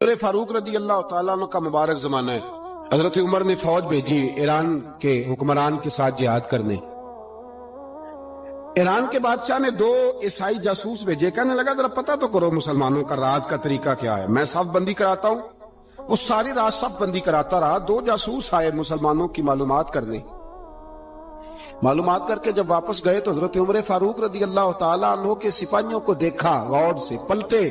عمر فاروق رضی اللہ تعالیٰ عنہ کا مبارک زمانہ ہے. حضرت عمر نے فوج بھیجی ایران کے حکمران کے ساتھ جہاد کرنے. ایران کے بادشاہ نے 2 عیسائی جاسوس بھیجے. کہنے لگا ذرا پتہ تو کرو مسلمانوں کا رات کا طریقہ کیا ہے, میں صف بندی کراتا ہوں. وہ ساری رات صف بندی کراتا رہا. 2 جاسوس آئے مسلمانوں کی معلومات کرنے. معلومات کر کے جب واپس گئے تو حضرت عمر فاروق رضی اللہ تعالیٰ عنہ کے سپاہیوں کو دیکھا, غور سے پلٹے.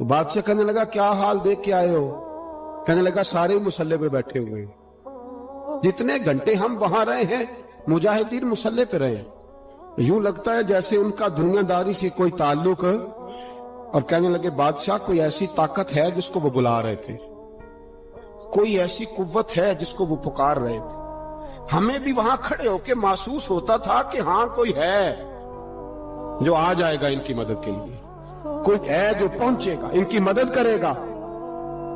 بادشاہ کہنے لگا کیا حال دیکھ کے آئے ہو؟ کہنے لگا سارے مسلح پہ بیٹھے ہوئے ہیں, جتنے گھنٹے ہم وہاں رہے ہیں مجاہدین مسلح پہ رہے ہیں. یوں لگتا ہے جیسے ان کا دنیا داری سے کوئی تعلق. اور کہنے لگے بادشاہ کوئی ایسی طاقت ہے جس کو وہ بلا رہے تھے, کوئی ایسی قوت ہے جس کو وہ پکار رہے تھے. ہمیں بھی وہاں کھڑے ہو کے محسوس ہوتا تھا کہ ہاں کوئی ہے جو آ جائے گا ان کی مدد کے لیے, کوئی ہے جو پہنچے گا ان کی مدد کرے گا.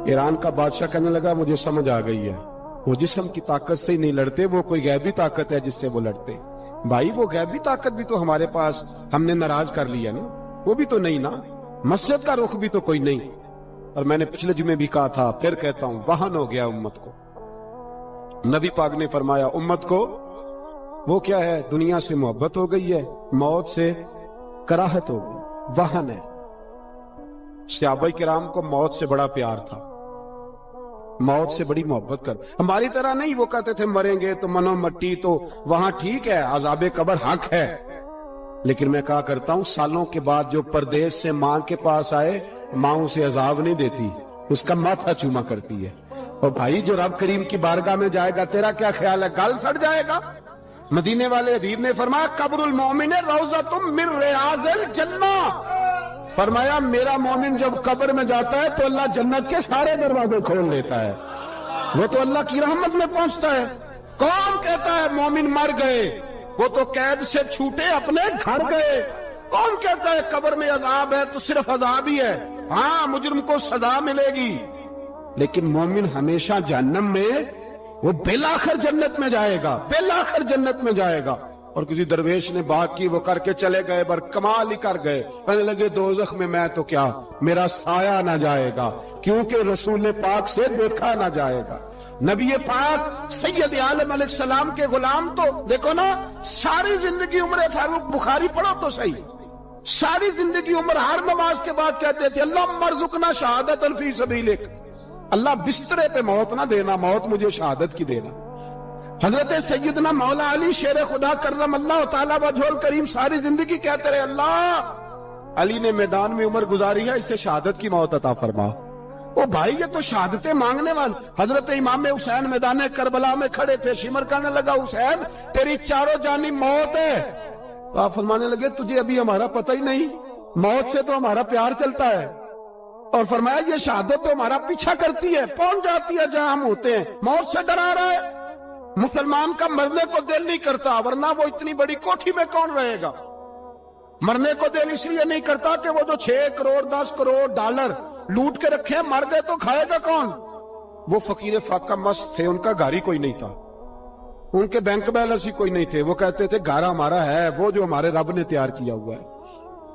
ایران کا بادشاہ کہنے لگا مجھے سمجھ آ گئی ہے, وہ جسم کی طاقت سے ہی نہیں لڑتے, وہ کوئی غیبی طاقت ہے جس سے وہ لڑتے. بھائی وہ غیبی طاقت بھی تو ہمارے پاس ہم نے ناراض کر لیا نا, وہ بھی تو نہیں نا, مسجد کا رخ بھی تو کوئی نہیں. اور میں نے پچھلے جمعے بھی کہا تھا, پھر کہتا ہوں, وہن ہو گیا امت کو. نبی پاک نے فرمایا امت کو وہ کیا ہے, دنیا سے محبت ہو گئی ہے, موت سے کراہت ہو گئی, وہن ہے. صحابہ کرام کو موت سے بڑا پیار تھا, موت سے بڑی محبت کر. ہماری طرح نہیں, وہ کہتے تھے مریں گے تو منو مٹی, تو وہاں ٹھیک ہے عذاب قبر حق ہے, لیکن میں کہا کرتا ہوں سالوں کے بعد جو پردیس سے ماں کے پاس آئے, ماں اسے عذاب نہیں دیتی, اس کا ماتھا چوما کرتی ہے. اور بھائی جو رب کریم کی بارگاہ میں جائے گا تیرا کیا خیال ہے, گل سڑ جائے گا؟ مدینے والے حبیب نے فرمایا قبر المومن روضۃ من ریاض الجنہ. فرمایا میرا مومن جب قبر میں جاتا ہے تو اللہ جنت کے سارے دروازے کھول لیتا ہے, وہ تو اللہ کی رحمت میں پہنچتا ہے. کون کہتا ہے مومن مر گئے, وہ تو قید سے چھوٹے اپنے گھر گئے. کون کہتا ہے قبر میں عذاب ہے تو صرف عذاب ہی ہے, ہاں مجرم کو سزا ملے گی, لیکن مومن ہمیشہ جہنم میں, وہ بالآخر جنت میں جائے گا, بالآخر جنت میں جائے گا. اور کسی درویش نے بات کی, وہ کر کے چلے گئے, بر کمال ہی کر گئے. کہنے لگے دوزخ میں میں تو کیا, میرا سایہ نہ جائے گا, کیونکہ رسول پاک سے دیکھا نہ جائے گا. نبی پاک سید عالم علیہ السلام کے غلام تو دیکھو نا, ساری زندگی عمر فاروق, بخاری پڑھو تو صحیح, ساری زندگی عمر ہر نماز کے بعد کہتے تھے اللہم ارزقنا شہادت فی سبیلک, اللہ بسترے پہ موت نہ دینا, موت مجھے شہادت کی دینا. حضرت سیدنا مولا علی شیر خدا کرم اللہ تعالیٰ وجہ الکریم ساری زندگی کہتے رہے اللہ علی نے میدان میں عمر گزاری ہے, اسے شہادت کی موت عطا فرما. او بھائی یہ تو شہادتیں مانگنے والے. حضرت امام حسین میدان کربلا میں کھڑے تھے, شمر کہنے لگا حسین تیری چاروں جانب موت ہے. تو آپ فرمانے لگے تجھے ابھی ہمارا پتہ ہی نہیں, موت سے تو ہمارا پیار چلتا ہے. اور فرمایا یہ شہادت تو ہمارا پیچھا کرتی ہے, پہنچ جاتی ہے جہاں ہم ہوتے ہیں. موت سے ڈرا رہا ہے, مسلمان کا مرنے کو دل نہیں کرتا, ورنہ وہ اتنی بڑی کوٹھی میں کون رہے گا. مرنے کو دل اس لیے نہیں کرتا کہ وہ جو 6 کروڑ 10 کروڑ ڈالر لوٹ کے رکھے, مر گئے تو کھائے گا کون. وہ فقیر فاقہ مست تھے, ان کا گھر ہی کوئی نہیں تھا, ان کے بینک بیلنس ہی کوئی نہیں تھے. وہ کہتے تھے گھر ہمارا ہے وہ جو ہمارے رب نے تیار کیا ہوا ہے,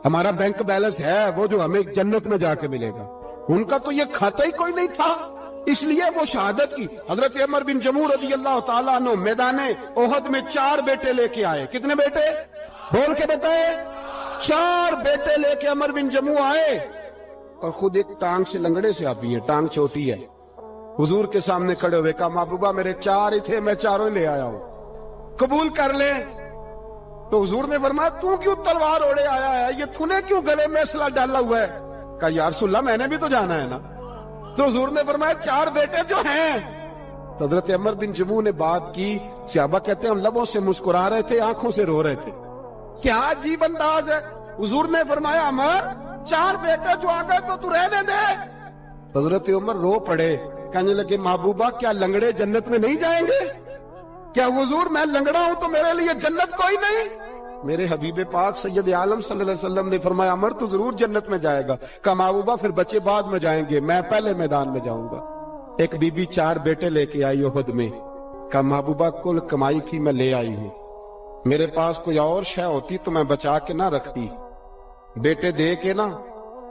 ہمارا بینک بیلنس ہے وہ جو ہمیں جنت میں جا کے ملے گا. ان کا تو یہ کھاتا ہی کوئی نہیں تھا, اس لیے وہ شہادت کی. حضرت عمر بن جموع رضی اللہ تعالیٰ عنہ میدان احد میں 4 بیٹے لے کے آئے. کتنے بیٹے بول کے بتائے؟ 4 بیٹے لے کے عمر بن جموع آئے, اور خود ایک ٹانگ سے لنگڑے سے آتی ہے, ٹانگ چھوٹی ہے. حضور کے سامنے کھڑے ہوئے کہا محبوبہ میرے 4 ہی تھے, میں 4 ہی لے آیا ہوں, قبول کر لیں. تو حضور نے فرمایا تو کیوں تلوار اوڑے آیا ہے, یہ تو نے کیوں گلے میں اسلحہ ڈالا ہوا ہے؟ کہا یا رسول اللہ میں نے بھی تو جانا ہے نا. تو حضور نے فرمایا 4 بیٹے جو ہیں. تو حضرت عمر بن جموع نے بات کی, صحابہ کہتے ہیں ہم لبوں سے مسکرا رہے تھے, آنکھوں سے رو رہے تھے, کیا عجیب انداز ہے. حضور نے فرمایا عمر 4 بیٹے جو آ گئے تو تو رہنے دے. حضرت عمر رو پڑے, کہنے لگے محبوبہ کیا لنگڑے جنت میں نہیں جائیں گے؟ کیا حضور میں لنگڑا ہوں تو میرے لیے جنت کوئی نہیں؟ میرے حبیب پاک سید عالم صلی اللہ علیہ وسلم نے فرمایا عمر تو ضرور جنت میں جائے گا. کہا محبوبہ پھر بچے بعد میں جائیں گے, میں پہلے میدان میں جاؤں گا. ایک بی بی 4 بیٹے لے کے آئی احد میں. کہا محبوبہ کل کمائی تھی میں لے آئی ہوں, میرے پاس کوئی اور شے ہوتی تو میں بچا کے نہ رکھتی, بیٹے دے کے نا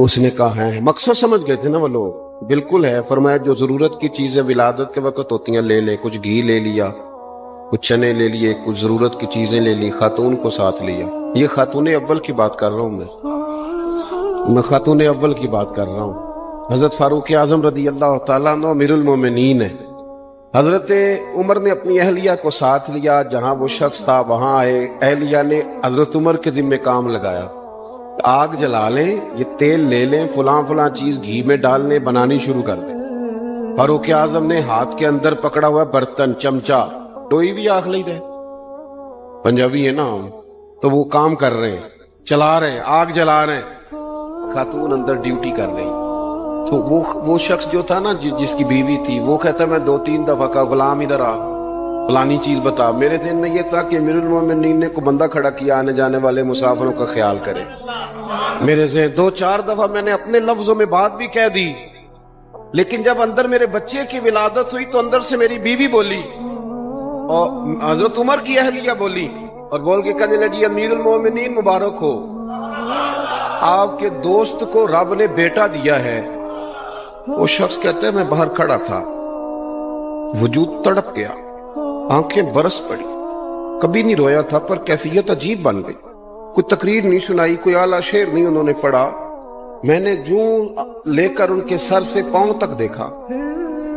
اس نے کہا ہے، مقصد سمجھ گئے تھے نا وہ لوگ، بالکل ہے، فرمایا جو ضرورت کی چیزیں ولادت کے وقت ہوتی ہیں لے لے، کچھ گھی لے لیا، کچھ چنے لے لیے، کچھ ضرورت کی چیزیں لے لی، خاتون کو ساتھ لیا۔ یہ خاتون اول کی بات کر رہا ہوں، میں خاتون اول کی بات کر رہا ہوں۔ حضرت فاروق اعظم رضی اللہ تعالیٰ عنہ امیر المومنین ہے۔ حضرت عمر نے اپنی اہلیہ کو ساتھ لیا، جہاں وہ شخص تھا وہاں آئے، اہلیہ نے حضرت عمر کے ذمہ کام لگایا، آگ جلا لیں، یہ تیل لے لیں، فلاں فلاں چیز گھی میں ڈال لیں، بنانی شروع کر دیں۔ فاروق اعظم نے ہاتھ کے اندر پکڑا ہوا برتن، چمچہ، ڈوئی بھی آخ لی دے، پنجابی ہے نا، تو وہ کام کر رہے ہیں، چلا رہے ہیں، آگ جلا رہے ہیں، خاتون اندر ڈیوٹی کر رہی۔ تو وہ شخص جو تھا نا جس کی بیوی تھی، وہ کہتا میں 2-3 دفعہ کا غلام ادھر آ، فلانی چیز بتا۔ میرے ذہن میں یہ تھا کہ امیر المومنین نے کو بندہ کھڑا کیا آنے جانے والے مسافروں کا خیال کرے۔ میرے ذہن 2-4 دفعہ میں نے اپنے لفظوں میں بات بھی کہہ دی، لیکن جب اندر میرے بچے کی ولادت ہوئی تو اندر سے میری بیوی بولی اور حضرت عمر کی اہلیہ بولی اور بول کے کہنے لگی امیر المومنین مبارک ہو، آپ کے دوست کو رب نے بیٹا دیا ہے۔ وہ شخص کہتا ہے میں باہر کھڑا تھا، وجود تڑپ گیا، آنکھیں برس پڑی، کبھی نہیں رویا تھا پر کیفیت عجیب بن گئی، کوئی تقریر نہیں سنائی، کوئی اعلیٰ شعر نہیں انہوں نے پڑھا، میں نے جوں لے کر ان کے سر سے پاؤں تک دیکھا،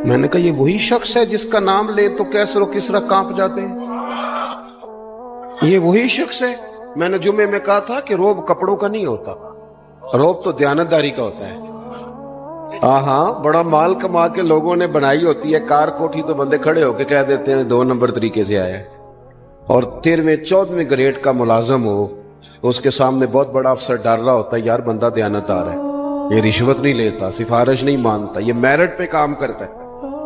میں نے کہا یہ وہی شخص ہے جس کا نام لے تو کیسر و کسرا کانپ جاتے ہیں، یہ وہی شخص ہے۔ میں نے جمعے میں کہا تھا کہ روب کپڑوں کا نہیں ہوتا، روب تو دیانتداری کا ہوتا ہے۔ ہاں بڑا مال کما کے لوگوں نے بنائی ہوتی ہے کار کوٹھی، تو بندے کھڑے ہو کے کہہ دیتے ہیں 2 نمبر طریقے سے آیا ہے، اور 13ویں-14ویں گریڈ کا ملازم ہو تو اس کے سامنے بہت بڑا افسر ڈر رہا ہوتا ہے یار بندہ دیانتدار ہے، یہ رشوت نہیں لیتا، سفارش نہیں مانتا، یہ میرٹ پہ کام کرتا ہے۔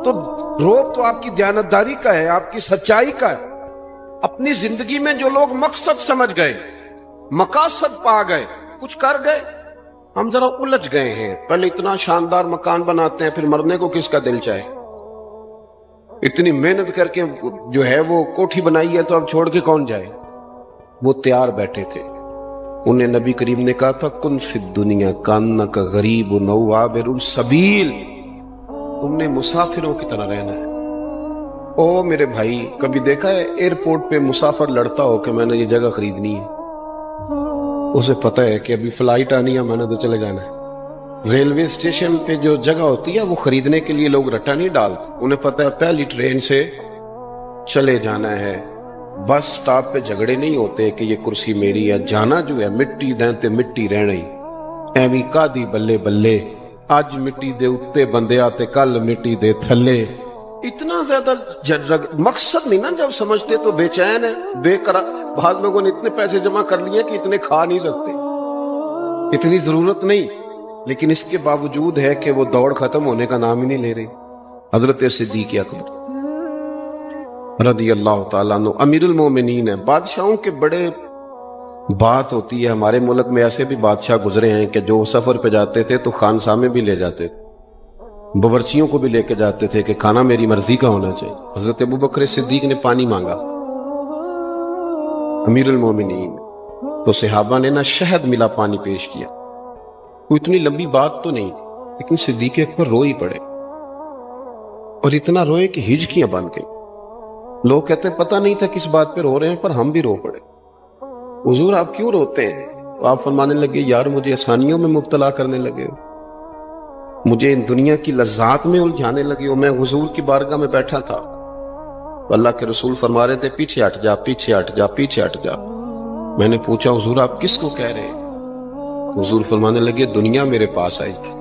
تو روب تو آپ کی دیانتداری کا ہے، آپ کی سچائی کا ہے۔ اپنی زندگی میں جو لوگ مقصد سمجھ گئے، مقاصد پا گئے، کچھ کر گئے، ہم ذرا الجھ گئے ہیں۔ پہلے اتنا شاندار مکان بناتے ہیں، پھر مرنے کو کس کا دل چاہے، اتنی محنت کر کے جو ہے وہ کوٹھی بنائی ہے تو اب چھوڑ کے کون جائے۔ وہ تیار بیٹھے تھے، انہیں نبی کریم نے کہا تھا کن فی الدنیا کانک غریب نو عابر السبیل، تم نے مسافروں کی طرح رہنا ہے۔ او میرے بھائی، کبھی دیکھا ہے ایئرپورٹ پہ مسافر لڑتا ہو کہ میں نے یہ جگہ خریدنی ہے؟ اسے پتہ ہے کہ ابھی فلائٹ آنی ہے، میں نے تو چلے جانا ہے۔ ریلوے اسٹیشن پہ جو جگہ ہوتی ہے وہ خریدنے کے لیے لوگ رٹا نہیں ڈالتے، انہیں پتہ ہے پہلی ٹرین سے چلے جانا ہے۔ بس سٹاپ پہ جھگڑے نہیں ہوتے کہ یہ کرسی میری ہے، جانا جو ہے مٹی دیں تے مٹی رہنی، ایویں کادی بلے بلے، اج مٹی دے اتے بندے آتے کل مٹی دے تھلے۔ اتنا زیادہ مقصد نہیں نا جب سمجھتے تو بے چین ہے، بے قرار۔ بعض لوگوں نے اتنے پیسے جمع کر لیے کہ اتنے کھا نہیں سکتے، اتنی ضرورت نہیں، لیکن اس کے باوجود ہے کہ وہ دوڑ ختم ہونے کا نام ہی نہیں لے رہی۔ حضرت صدیق اکبر رضی اللہ تعالیٰ عنہ امیر المومنین ہے۔ بادشاہوں کے بڑے بات ہوتی ہے، ہمارے ملک میں ایسے بھی بادشاہ گزرے ہیں کہ جو سفر پہ جاتے تھے تو خانسامے بھی لے جاتے تھے، باورچیوں کو بھی لے کے جاتے تھے کہ کھانا میری مرضی کا ہونا چاہیے۔ حضرت ابوبکر صدیق نے پانی مانگا، امیر المومنین، تو صحابہ نے نا شہد ملا پانی پیش کیا۔ کوئی اتنی لمبی بات تو نہیں، لیکن صدیق اکبر رو ہی پڑے، اور اتنا روئے کہ ہجکیاں بن گئی۔ لوگ کہتے ہیں پتہ نہیں تھا کس بات پہ رو رہے ہیں، پر ہم بھی رو پڑے۔ حضور آپ کیوں روتے ہیں؟ تو آپ فرمانے لگے یار مجھے آسانیوں میں مبتلا کرنے لگے ہو، مجھے ان دنیا کی لذات میں الجھانے لگے ہو۔ میں حضور کی بارگاہ میں بیٹھا تھا، اللہ کے رسول فرما رہے تھے پیچھے ہٹ جا، پیچھے ہٹ جا، پیچھے ہٹ جا۔ میں نے پوچھا حضور آپ کس کو کہہ رہے ہیں؟ حضور فرمانے لگے دنیا میرے پاس آئی تھی،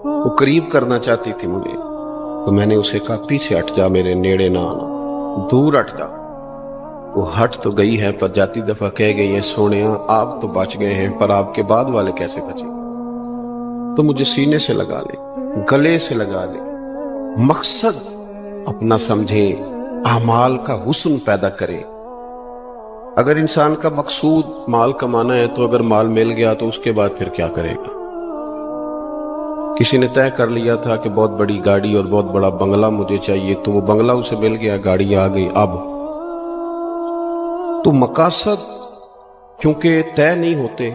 وہ قریب کرنا چاہتی تھی مجھے، تو میں نے اسے کہا پیچھے ہٹ جا، میرے نیڑے نہ آنا، دور ہٹ جا۔ وہ ہٹ تو گئی ہے، پر جاتی دفعہ کہہ گئی ہے سونیا آپ تو بچ گئے ہیں، پر آپ کے بعد والے کیسے بچیں؟ تو مجھے سینے سے لگا لے، گلے سے لگا لے، مقصد اپنا سمجھیں، اعمال کا حسن پیدا کرے۔ اگر انسان کا مقصود مال کمانا ہے تو اگر مال مل گیا تو اس کے بعد پھر کیا کرے گا؟ کسی نے طے کر لیا تھا کہ بہت بڑی گاڑی اور بہت بڑا بنگلہ مجھے چاہیے، تو وہ بنگلہ اسے مل گیا، گاڑی آ گئی۔ اب تو مقاصد کیونکہ طے نہیں ہوتے،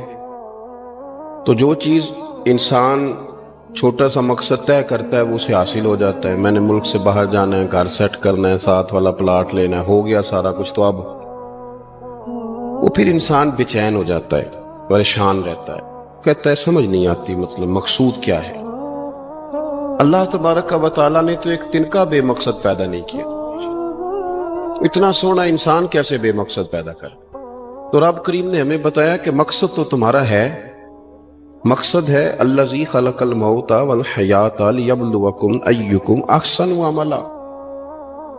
تو جو چیز انسان چھوٹا سا مقصد طے کرتا ہے وہ اسے حاصل ہو جاتا ہے. میں نے ملک سے باہر جانا ہے، گھر سیٹ کرنا ہے، ساتھ والا پلاٹ لینا ہے، ہو گیا سارا کچھ. تو اب وہ پھر انسان بے چین ہو جاتا ہے، پریشان رہتا ہے، کہتا ہے سمجھ نہیں آتی مطلب مقصود کیا ہے. اللہ تبارک و تعالیٰ نے تو ایک تنکا بے مقصد پیدا نہیں کیا. اتنا سونا انسان کیسے بے مقصد پیدا کر؟ تو رب کریم نے ہمیں بتایا کہ مقصد تو تمہارا ہے. مقصد ہے الذی خلق الموت والحیات لیبلوکم ایکم احسن عملا.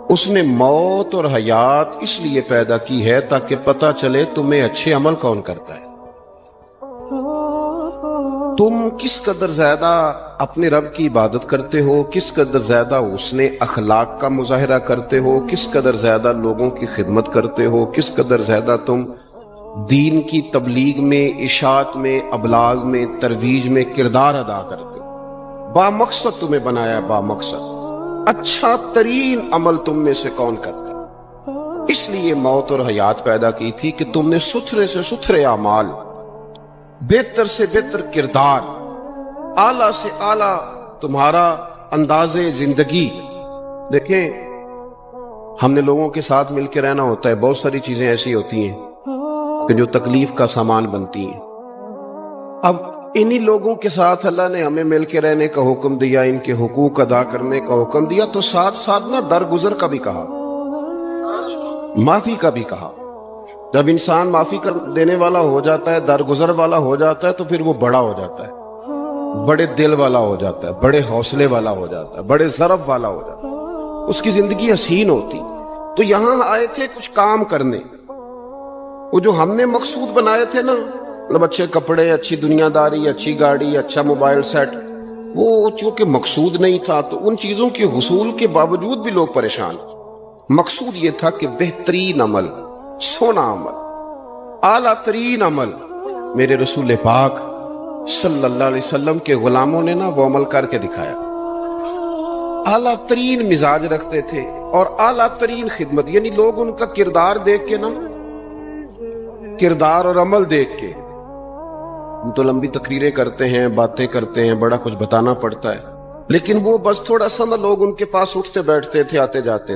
اس نے موت اور حیات اس لیے پیدا کی ہے تاکہ پتہ چلے تمہیں اچھے عمل کون کرتا ہے. تم کس قدر زیادہ اپنے رب کی عبادت کرتے ہو، کس قدر زیادہ حسن اخلاق کا مظاہرہ کرتے ہو، کس قدر زیادہ لوگوں کی خدمت کرتے ہو، کس قدر زیادہ تم دین کی تبلیغ میں، اشاعت میں، ابلاغ میں، ترویج میں کردار ادا کرتے ہو. با مقصد تمہیں بنایا، با مقصد اچھا ترین عمل تم میں سے کون کرتا ہے. اس لیے موت اور حیات پیدا کی تھی کہ تم نے ستھرے سے ستھرے اعمال، بہتر سے بہتر کردار، اعلیٰ سے اعلیٰ تمہارا انداز زندگی. دیکھیں ہم نے لوگوں کے ساتھ مل کے رہنا ہوتا ہے، بہت ساری چیزیں ایسی ہوتی ہیں کہ جو تکلیف کا سامان بنتی ہیں. اب انہی لوگوں کے ساتھ اللہ نے ہمیں مل کے رہنے کا حکم دیا، ان کے حقوق ادا کرنے کا حکم دیا، تو ساتھ ساتھ نہ درگزر کا بھی کہا، معافی کا بھی کہا. جب انسان معافی کر دینے والا ہو جاتا ہے، درگزر والا ہو جاتا ہے، تو پھر وہ بڑا ہو جاتا ہے، بڑے دل والا ہو جاتا ہے، بڑے حوصلے والا ہو جاتا ہے، بڑے ضرب والا ہو جاتا ہے، اس کی زندگی حسین ہوتی. تو یہاں آئے تھے کچھ کام کرنے. وہ جو ہم نے مقصود بنائے تھے نا، مطلب اچھے کپڑے، اچھی دنیا داری، اچھی گاڑی، اچھا موبائل سیٹ، وہ چونکہ مقصود نہیں تھا تو ان چیزوں کے حصول کے باوجود بھی لوگ پریشان. مقصود یہ تھا کہ بہترین عمل، سونا عمل، اعلیٰ ترین عمل میرے رسول پاک صلی اللہ علیہ وسلم کے غلاموں نے نا وہ عمل کر کے دکھایا. اعلیٰ ترین مزاج رکھتے تھے اور اعلیٰ ترین خدمت، یعنی لوگ ان کا کردار دیکھ کے نا، کردار اور عمل دیکھ کے، ہم تو لمبی تقریریں کرتے ہیں، باتیں کرتے ہیں، بڑا کچھ بتانا پڑتا ہے، لیکن وہ بس تھوڑا سا نا لوگ ان کے پاس اٹھتے بیٹھتے تھے، آتے جاتے.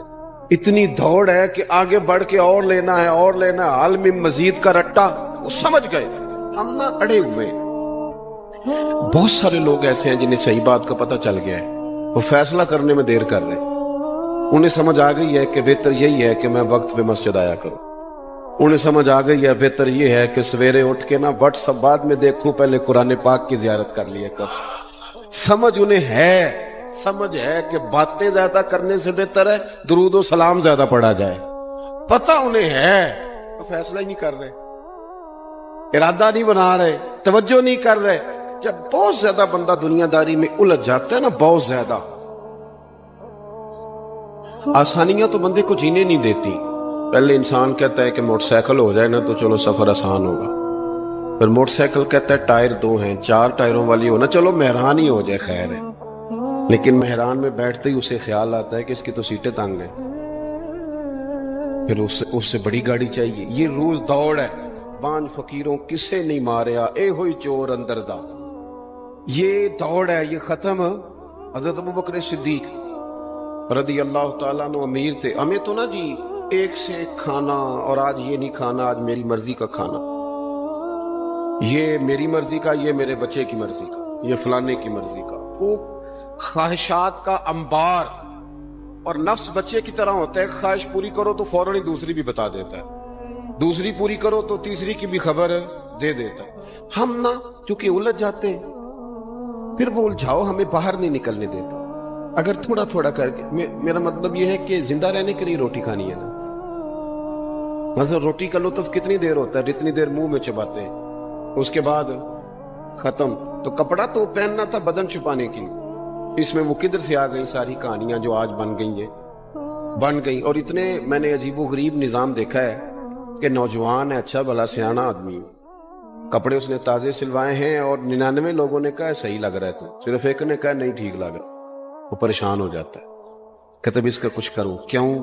اتنی دوڑ ہے کہ آگے بڑھ کے اور لینا ہے، اور لینا ہے، عالم مزید کا رٹا. وہ سمجھ گئے ہم نا اڑے ہوئے. بہت سارے لوگ ایسے ہیں جنہیں صحیح بات کا پتہ چل گیا ہے، وہ فیصلہ کرنے میں دیر کر رہے ہیں. انہیں سمجھ آ گئی ہے کہ بہتر یہی ہے کہ میں وقت پہ مسجد آیا کروں. انہیں سمجھ آ گئی ہے بہتر یہ ہے کہ سویرے اٹھ کے نا واٹس ایپ بعد میں دیکھوں، پہلے قرآن پاک کی زیارت کر لیا کر. سمجھ انہیں ہے، سمجھ ہے کہ باتیں زیادہ کرنے سے بہتر ہے درود و سلام زیادہ پڑھا جائے. پتہ انہیں ہے، فیصلہ ہی نہیں کر رہے، ارادہ نہیں بنا رہے، توجہ نہیں کر رہے. جب بہت زیادہ بندہ دنیا داری میں الجھ جاتا ہے نا، بہت زیادہ، آسانیاں تو بندے کو جینے نہیں دیتی. پہلے انسان کہتا ہے کہ موٹر سائیکل ہو جائے نا تو چلو سفر آسان ہوگا. پھر موٹر سائیکل کہتا ہے ٹائر 2 ہیں، 4 ٹائروں والی ہونا، چلو مہران ہی ہو جائے خیر ہے. لیکن مہران میں بیٹھتے ہی اسے خیال آتا ہے کہ اس کی تو سیٹیں تنگ ہیں، پھر اس سے بڑی گاڑی چاہیے. یہ روز دوڑ ہے. بانج فقیروں کسے نہیں ماریا، اے ہوئی چور اندر دا. یہ دوڑ ہے، یہ ختم. حضرت ابوبکر صدیق رضی اللہ تعالیٰ عنہ امیر تھے. ہمیں تو نا جی ایک سے ایک کھانا، اور آج یہ نہیں کھانا، آج میری مرضی کا کھانا، یہ میری مرضی کا، یہ میرے بچے کی مرضی کا، یہ فلانے کی مرضی کا. وہ خواہشات کا انبار. اور نفس بچے کی طرح ہوتا ہے، خواہش پوری کرو تو فوراً ہی دوسری بھی بتا دیتا ہے، دوسری پوری کرو تو تیسری کی بھی خبر دے دیتا ہے. ہم نا کیونکہ الجھ جاتے ہیں، پھر وہ الجھاؤ ہمیں باہر نہیں نکلنے دیتا. اگر تھوڑا تھوڑا کر کے، میرا مطلب یہ ہے کہ زندہ رہنے کے لیے روٹی کھانی ہے نا. مثلا روٹی کا لطف کتنی دیر ہوتا ہے، جتنی دیر منہ میں چباتے ہیں، اس کے بعد ختم. تو کپڑا تو پہننا تھا بدن چھپانے کے لیے، اس میں وہ کدھر سے آ گئی ساری کہانیاں جو آج بن گئی. اور اتنے میں نے عجیب و غریب نظام دیکھا ہے کہ نوجوان ہے، اچھا بھلا سیاںا آدمی، کپڑے اس نے تازے سلوائے ہیں، اور 99 لوگوں نے کہا صحیح لگ رہا ہے، تو صرف ایک نے کہا نہیں ٹھیک لگ رہا. وہ پریشان ہو جاتا ہے، کہتا ہے اس کا کچھ کروں. کیوں؟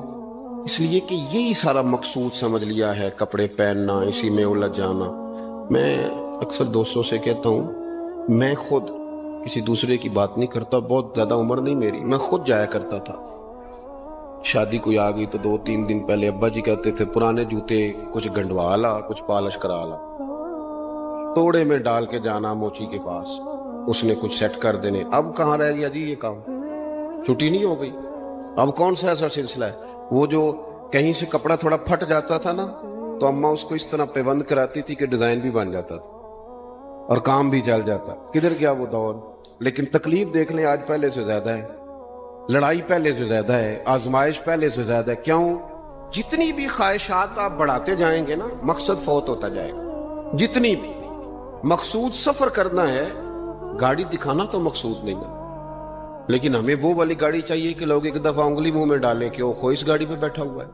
اس لیے کہ یہی سارا مقصود سمجھ لیا ہے، کپڑے پہننا، اسی میں الجھ جانا. میں اکثر دوستوں سے کہتا ہوں میں خود کسی دوسرے کی بات نہیں کرتا، بہت زیادہ عمر نہیں میری، میں خود جایا کرتا تھا، شادی کوئی آ گئی تو 2-3 دن پہلے ابا جی کہتے تھے پرانے جوتے کچھ گنڈوا لا، کچھ پالش کرا لا، توڑے میں ڈال کے جانا موچی کے پاس، اس نے کچھ سیٹ کر دینے۔ اب کہاں رہ گیا جی یہ کام، چھٹی نہیں ہو گئی، اب کون سا ایسا سلسلہ ہے؟ وہ جو کہیں سے کپڑا تھوڑا پھٹ جاتا تھا نا تو اماں اس کو اس طرح پیوند کراتی تھی کہ ڈیزائن بھی بن جاتا تھا اور کام بھی چل جاتا۔ کدھر گیا وہ دور؟ لیکن تکلیف دیکھ لیں آج پہلے سے زیادہ ہے، لڑائی پہلے سے زیادہ ہے، آزمائش پہلے سے زیادہ ہے۔ کیوں؟ جتنی بھی خواہشات آپ بڑھاتے جائیں گے نا مقصد فوت ہوتا جائے گا۔ جتنی بھی مقصود سفر کرنا ہے، گاڑی دکھانا تو مقصود نہیں ہے، لیکن ہمیں وہ والی گاڑی چاہیے کہ لوگ ایک دفعہ انگلی منہ میں ڈالیں کہ وہ اس گاڑی پہ بیٹھا ہوا ہے۔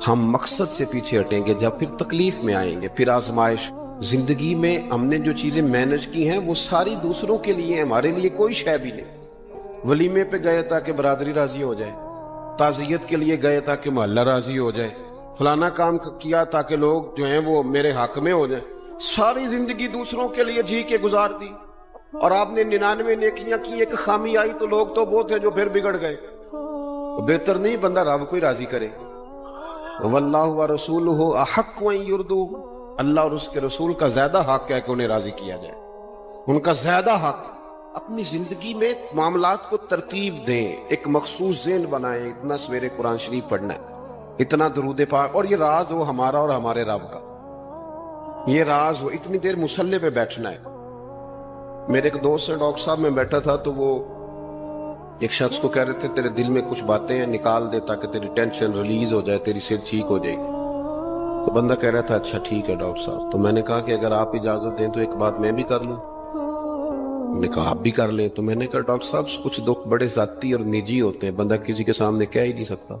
ہم مقصد سے پیچھے ہٹیں گے جب پھر تکلیف میں آئیں گے، پھر آزمائش۔ زندگی میں ہم نے جو چیزیں مینج کی ہیں وہ ساری دوسروں کے لیے، ہمارے لیے کوئی شے بھی نہیں۔ ولیمے پہ گئے تاکہ برادری راضی ہو جائے، تعزیت کے لیے گئے تاکہ محلہ راضی ہو جائے، فلانا کام کیا تاکہ لوگ جو ہیں وہ میرے حق میں ہو جائیں۔ ساری زندگی دوسروں کے لیے جی کے گزار دی، اور آپ نے 99 نیکیاں کی، ایک خامی آئی تو لوگ تو وہ تھے جو پھر بگڑ گئے۔ بہتر نہیں بندہ رب کو ہی راضی کرے۔ واللہ ورسولہ احق ان یرضوہ، اللہ اور اس کے رسول کا زیادہ حق ہے کہ انہیں راضی کیا جائے، ان کا زیادہ حق۔ اپنی زندگی میں معاملات کو ترتیب دیں، ایک مخصوص ذہن بنائیں، اتنا سویرے قرآن شریف پڑھنا ہے، اتنا درود پاک، اور یہ راز ہو ہمارا اور ہمارے رب کا، یہ راز ہو، اتنی دیر مصلی پہ بیٹھنا ہے۔ میرے ایک دوست سے ڈاکٹر صاحب میں بیٹھا تھا تو وہ ایک شخص کو کہہ رہے تھے تیرے دل میں کچھ باتیں ہیں نکال دے تاکہ تیری ٹینشن ریلیز ہو جائے، تیری صحت ٹھیک ہو جائے گی۔ تو بندہ کہہ رہا تھا اچھا ٹھیک ہے ڈاکٹر صاحب۔ تو میں نے کہا کہ اگر آپ اجازت دیں تو ایک بات میں بھی کر لوں؟ انہوں نے کہا آپ بھی کر لیں۔ تو میں نے کہا ڈاکٹر صاحب کچھ دکھ بڑے ذاتی اور نجی ہوتے ہیں، بندہ کسی کے سامنے کہہ ہی نہیں سکتا،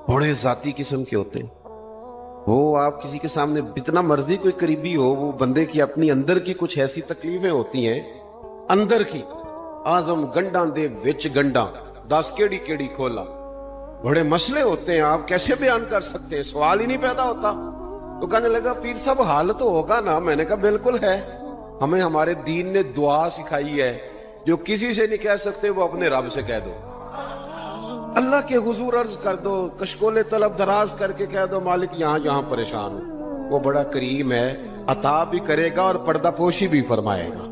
بڑے ذاتی قسم کے ہوتے ہیں، وہ آپ کسی کے سامنے جتنا مرضی کوئی قریبی ہو، وہ بندے کی اپنی اندر کی کچھ ایسی تکلیفیں ہوتی ہیں اندر کی، آزم گنڈاں دے وچ گنڈاں 10 کیڑی کیڑی کھولا، بڑے مسئلے ہوتے ہیں، آپ کیسے بیان کر سکتے ہیں، سوال ہی نہیں پیدا ہوتا۔ تو کہنے لگا پیر صاحب حال تو ہوگا نا؟ میں نے کہا بالکل ہے، ہمیں ہمارے دین نے دعا سکھائی ہے، جو کسی سے نہیں کہہ سکتے وہ اپنے رب سے کہہ دو، اللہ کے حضور عرض کر دو، کشکول طلب دراز کر کے کہہ دو مالک یہاں یہاں پریشان ہوں، وہ بڑا کریم ہے، عطا بھی کرے گا اور پردہ پوشی بھی فرمائے گا۔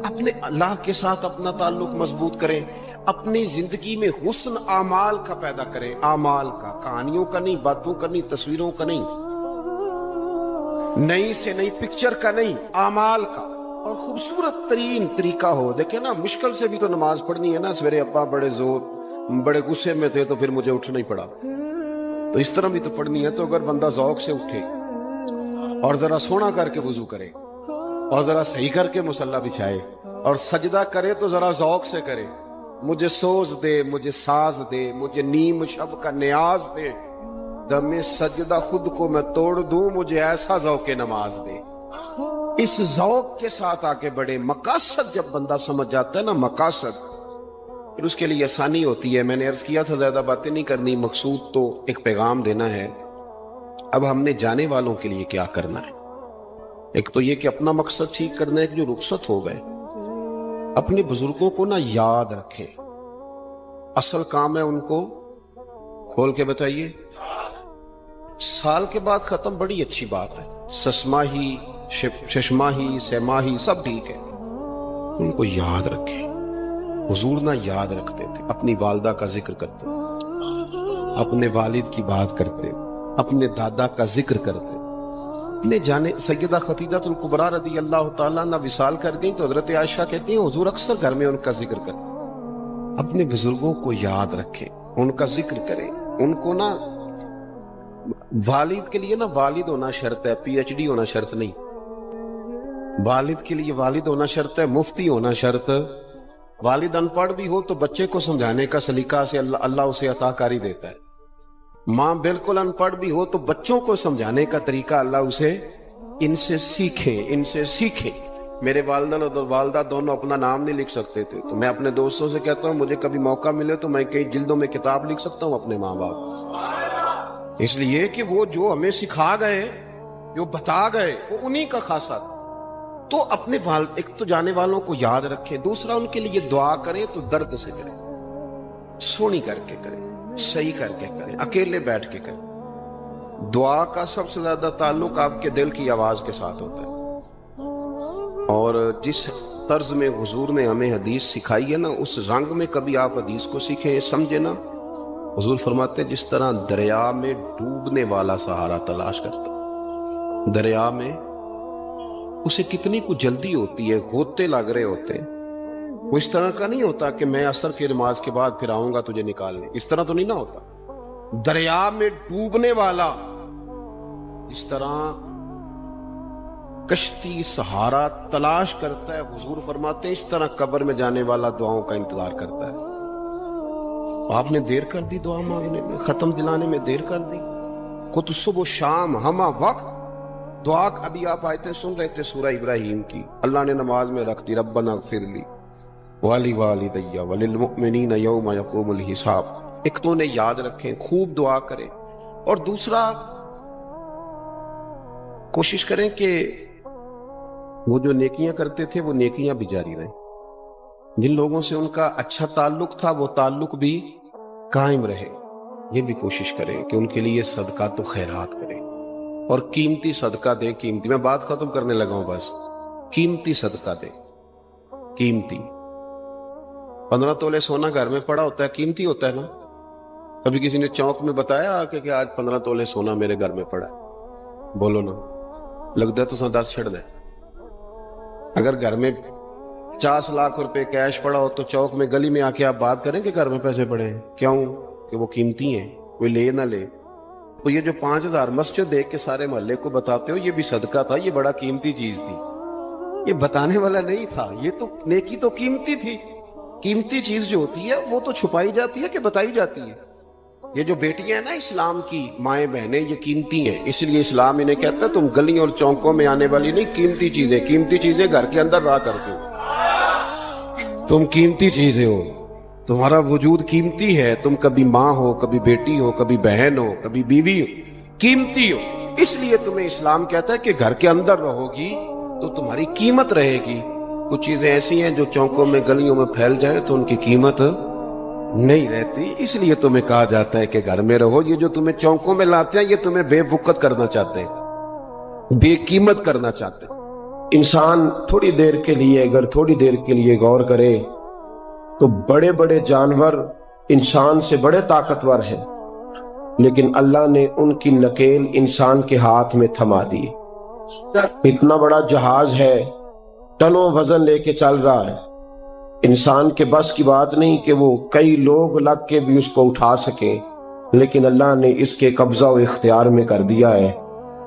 اپنے اللہ کے ساتھ اپنا تعلق مضبوط کریں، اپنی زندگی میں حسن اعمال کا پیدا کریں، اعمال کا، کہانیوں کا نہیں، باتوں کا نہیں، تصویروں کا نہیں، نئی سے نئی پکچر کا نہیں، اعمال کا، اور خوبصورت ترین طریقہ ہو۔ دیکھیں نا مشکل سے بھی تو نماز پڑھنی ہے نا، سویرے ابا بڑے غصے میں تھے تو پھر مجھے اٹھنا ہی پڑا، تو اس طرح بھی تو پڑھنی ہے۔ تو اگر بندہ ذوق سے اٹھے اور ذرا سونا کر کے وضو کرے اور ذرا صحیح کر کے مصلی بچھائے اور سجدہ کرے تو ذرا ذوق سے کرے، مجھے سوز دے، مجھے ساز دے، مجھے نیم شب کا نیاز دے، دم سجدہ خود کو میں توڑ دوں، مجھے ایسا ذوق نماز دے۔ اس ذوق کے ساتھ آگے بڑھے۔ مقاصد جب بندہ سمجھ جاتا ہے نا، مقاصد، پھر اس کے لیے آسانی ہوتی ہے۔ میں نے عرض کیا تھا زیادہ باتیں نہیں کرنی، مقصود تو ایک پیغام دینا ہے۔ اب ہم نے جانے والوں کے لیے کیا کرنا ہے؟ ایک تو یہ کہ اپنا مقصد ٹھیک کرنا ہے کہ جو رخصت ہو گئے، اپنے بزرگوں کو نا یاد رکھیں، اصل کام ہے ان کو کھول کے بتائیے۔ سال کے بعد ختم، بڑی اچھی بات ہے، سسماہی ششماہی سہماہی سب ٹھیک ہے، ان کو یاد رکھیں۔ حضور نہ یاد رکھتے تھے، اپنی والدہ کا ذکر کرتے، اپنے والد کی بات کرتے، اپنے دادا کا ذکر کرتے، اپنے جانے۔ سیدہ خدیجہ الکبریٰ رضی اللہ تعالیٰ عنہ وصال کر گئی تو حضرت عائشہ کہتی ہیں حضور اکثر گھر میں ان کا ذکر کرتے۔ اپنے بزرگوں کو یاد رکھیں، ان کا ذکر کریں، ان کو نا، والد کے لیے نا والد ہونا شرط ہے، پی ایچ ڈی ہونا شرط نہیں۔ والد کے لیے والد ہونا شرط ہے، مفتی ہونا شرط۔ والد ان پڑھ بھی ہو تو بچے کو سمجھانے کا سلیقہ سے اللہ اسے عطا کاری دیتا ہے۔ ماں بالکل ان پڑھ بھی ہو تو بچوں کو سمجھانے کا طریقہ اللہ اسے ان سے سیکھیں۔ میرے والدہ اور والدہ دونوں اپنا نام نہیں لکھ سکتے تھے، تو میں اپنے دوستوں سے کہتا ہوں مجھے کبھی موقع ملے تو میں کئی جلدوں میں کتاب لکھ سکتا ہوں اپنے ماں باپ، اس لیے کہ وہ جو ہمیں سکھا گئے، جو بتا گئے، وہ انہی کا خاصہ تھا۔ تو اپنے ایک تو جانے والوں کو یاد رکھیں، دوسرا ان کے لیے دعا کریں تو درد سے کریں، سونی کر کے کریں، صحیح کر کے کریں، اکیلے بیٹھ کے کریں۔ دعا کا سب سے زیادہ تعلق آپ کے دل کی آواز کے ساتھ ہوتا ہے، اور جس طرز میں حضور نے ہمیں حدیث سکھائی ہے نا، اس رنگ میں کبھی آپ حدیث کو سیکھیں، سمجھے نا۔ حضور فرماتے ہیں جس طرح دریا میں ڈوبنے والا سہارا تلاش کرتا، دریا میں اسے کتنی کو جلدی ہوتی ہے، غوطے لگ رہے ہوتے ہیں، وہ اس طرح کا نہیں ہوتا کہ میں عصر کی نماز کے بعد پھر آؤں گا تجھے نکالنے، اس طرح تو نہیں نہ ہوتا۔ دریا میں ڈوبنے والا اس طرح کشتی سہارا تلاش کرتا ہے، حضور فرماتے ہیں اس طرح قبر میں جانے والا دعاؤں کا انتظار کرتا ہے۔ آپ نے دیر کر دی دعا مانگنے میں، ختم دلانے میں دیر کر دی، خود صبح و شام ہمہ وقت دعا۔ ابھی آپ آیتیں سن رہے تھے سورہ ابراہیم کی، اللہ نے نماز میں رکھ دی، ربنا اغفر لی وَلِوَالِدَيَّ وَلِلْمُؤْمِنِينَ يَوْمَ يَقُومُ الْحِسَابُ۔ ایک تو انہیں یاد رکھیں، خوب دعا کریں، اور دوسرا کوشش کریں کہ وہ جو نیکیاں کرتے تھے وہ نیکیاں بھی جاری رہیں، جن لوگوں سے ان کا اچھا تعلق تھا وہ تعلق بھی قائم رہے، یہ بھی کوشش کریں کہ ان کے لیے صدقہ تو خیرات کریں، اور قیمتی صدقہ دیں۔ قیمتی، میں بات ختم کرنے لگا ہوں، بس قیمتی صدقہ دیں، قیمتی۔ 15 تولے سونا گھر میں پڑا ہوتا ہے، قیمتی ہوتا ہے نا۔ کبھی کسی نے چوک میں بتایا کہ آج 15 تولے سونا میرے گھر میں پڑا ہے؟ بولو نا، لگتا ہے تو 10 چھڑ دیں۔ اگر گھر میں 50 لاکھ روپے کیش پڑا ہو تو چوک میں گلی میں آ کے آپ بات کریں کہ گھر میں پیسے پڑے ہیں؟ کیوں؟ کہ وہ قیمتی ہیں، کوئی لے نہ لے۔ تو یہ جو 5000 مسجد دیکھ کے سارے محلے کو بتاتے ہو یہ بھی صدقہ تھا، یہ بڑا قیمتی چیز تھی، یہ بتانے والا نہیں تھا، یہ تو نیکی تو قیمتی تھی۔ قیمتی چیز جو ہوتی ہے وہ تو چھپائی جاتی ہے کہ بتائی جاتی ہے؟ یہ جو بیٹیاں ہیں نا اسلام کی، مائیں بہنیں، یہ قیمتی ہیں، اس لیے اسلام انہیں کہتا ہے تم گلیوں اور چوکوں میں آنے والی نہیں، قیمتی چیزیں گھر کے اندر رہا کرتی ہو، تم قیمتی چیزیں ہو، تمہارا وجود قیمتی ہے، تم کبھی ماں ہو، کبھی بیٹی ہو، کبھی بہن ہو، کبھی بیوی ہو، قیمتی ہو، اس لیے تمہیں اسلام کہتا ہے کہ گھر کے اندر رہو گی تو تمہاری قیمت رہے گی۔ کچھ چیزیں ایسی ہیں جو چوکوں میں گلیوں میں پھیل جائے تو ان کی قیمت نہیں رہتی، اس لیے تمہیں کہا جاتا ہے کہ گھر میں رہو۔ یہ جو تمہیں چوکوں میں لاتے ہیں یہ تمہیں بے وقت کرنا چاہتے ہیں، بے قیمت کرنا چاہتے ہیں۔ انسان تھوڑی دیر کے لیے، اگر تھوڑی دیر کے لیے غور کرے تو بڑے بڑے جانور انسان سے بڑے طاقتور ہیں، لیکن اللہ نے ان کی نکیل انسان کے ہاتھ میں تھما دی۔ اتنا بڑا جہاز ہے، ٹنوں وزن لے کے چل رہا ہے، انسان کے بس کی بات نہیں کہ وہ کئی لوگ لگ کے بھی اس کو اٹھا سکیں، لیکن اللہ نے اس کے قبضہ و اختیار میں کر دیا ہے۔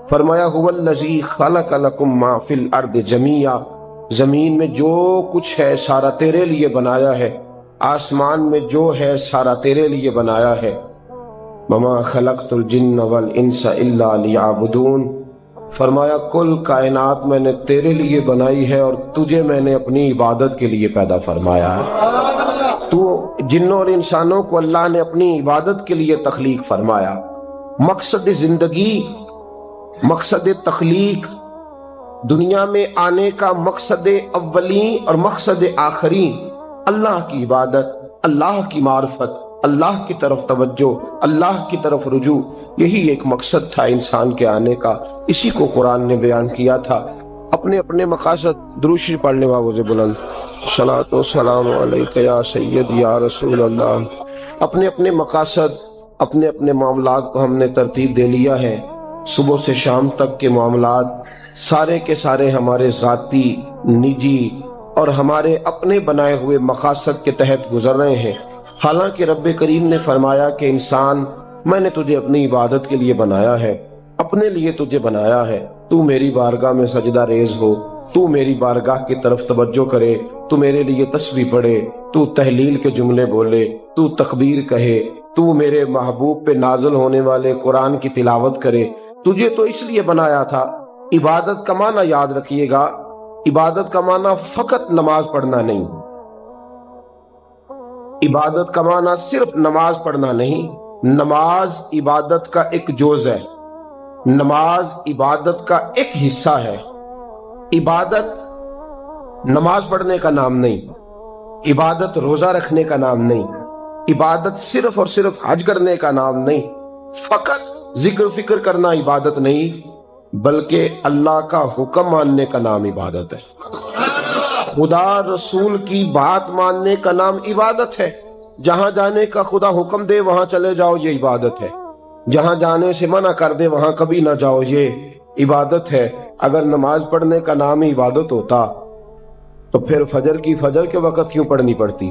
فرمایا هو الذی خلق لکم ما فی الارض جمیعا، زمین میں جو کچھ ہے سارا تیرے لیے بنایا ہے، آسمان میں جو ہے سارا تیرے لیے بنایا ہے۔ وما خلقت الجن والانس الا لیعبدون، فرمایا کل کائنات میں نے تیرے لیے بنائی ہے اور تجھے میں نے اپنی عبادت کے لیے پیدا فرمایا ہے۔ تو جنوں اور انسانوں کو اللہ نے اپنی عبادت کے لیے تخلیق فرمایا۔ مقصد زندگی، مقصد تخلیق، دنیا میں آنے کا مقصد اولین اور مقصد آخرین اللہ کی عبادت، اللہ کی معرفت، اللہ کی طرف توجہ، اللہ کی طرف رجوع، یہی ایک مقصد تھا انسان کے آنے کا۔ اسی کو قرآن نے بیان کیا تھا۔ اپنے اپنے مقاصد، درود شریف پڑھنے والوں سے بلند صلاۃ و سلام علیک یا سید یا رسول اللہ۔ اپنے اپنے مقاصد، اپنے اپنے معاملات کو ہم نے ترتیب دے لیا ہے۔ صبح سے شام تک کے معاملات سارے کے سارے ہمارے ذاتی، نجی اور ہمارے اپنے بنائے ہوئے مقاصد کے تحت گزر رہے ہیں، حالانکہ رب کریم نے فرمایا کہ انسان میں نے تجھے اپنی عبادت کے لیے بنایا ہے، اپنے لیے تجھے بنایا ہے، تو میری بارگاہ میں سجدہ ریز ہو، تو میری بارگاہ کی طرف توجہ کرے، تو میرے لیے تسبیح پڑھے، تو تہلیل کے جملے بولے، تو تکبیر کہے، تو میرے محبوب پہ نازل ہونے والے قرآن کی تلاوت کرے۔ تجھے تو اس لیے بنایا تھا۔ عبادت کا معنی یاد رکھیے گا، عبادت کا معنی فقط نماز پڑھنا نہیں، عبادت کا معنی صرف نماز پڑھنا نہیں، نماز عبادت کا ایک جز ہے، نماز عبادت کا ایک حصہ ہے۔ عبادت نماز پڑھنے کا نام نہیں، عبادت روزہ رکھنے کا نام نہیں، عبادت صرف اور صرف حج کرنے کا نام نہیں، فقط ذکر فکر کرنا عبادت نہیں، بلکہ اللہ کا حکم ماننے کا نام عبادت ہے۔ خدا رسول کی بات ماننے کا نام عبادت ہے۔ جہاں جانے کا خدا حکم دے وہاں چلے جاؤ، یہ عبادت ہے۔ جہاں جانے سے منع کر دے وہاں کبھی نہ جاؤ، یہ عبادت ہے۔ اگر نماز پڑھنے کا نام ہی عبادت ہوتا تو پھر فجر کی فجر کے وقت کیوں پڑھنی پڑتی؟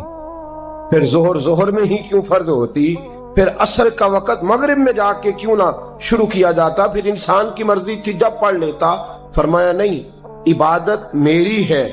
پھر ظہر میں ہی کیوں فرض ہوتی؟ پھر عصر کا وقت مغرب میں جا کے کیوں نہ شروع کیا جاتا؟ پھر انسان کی مرضی تھی جب پڑھ لیتا۔ فرمایا نہیں، عبادت میری ہے،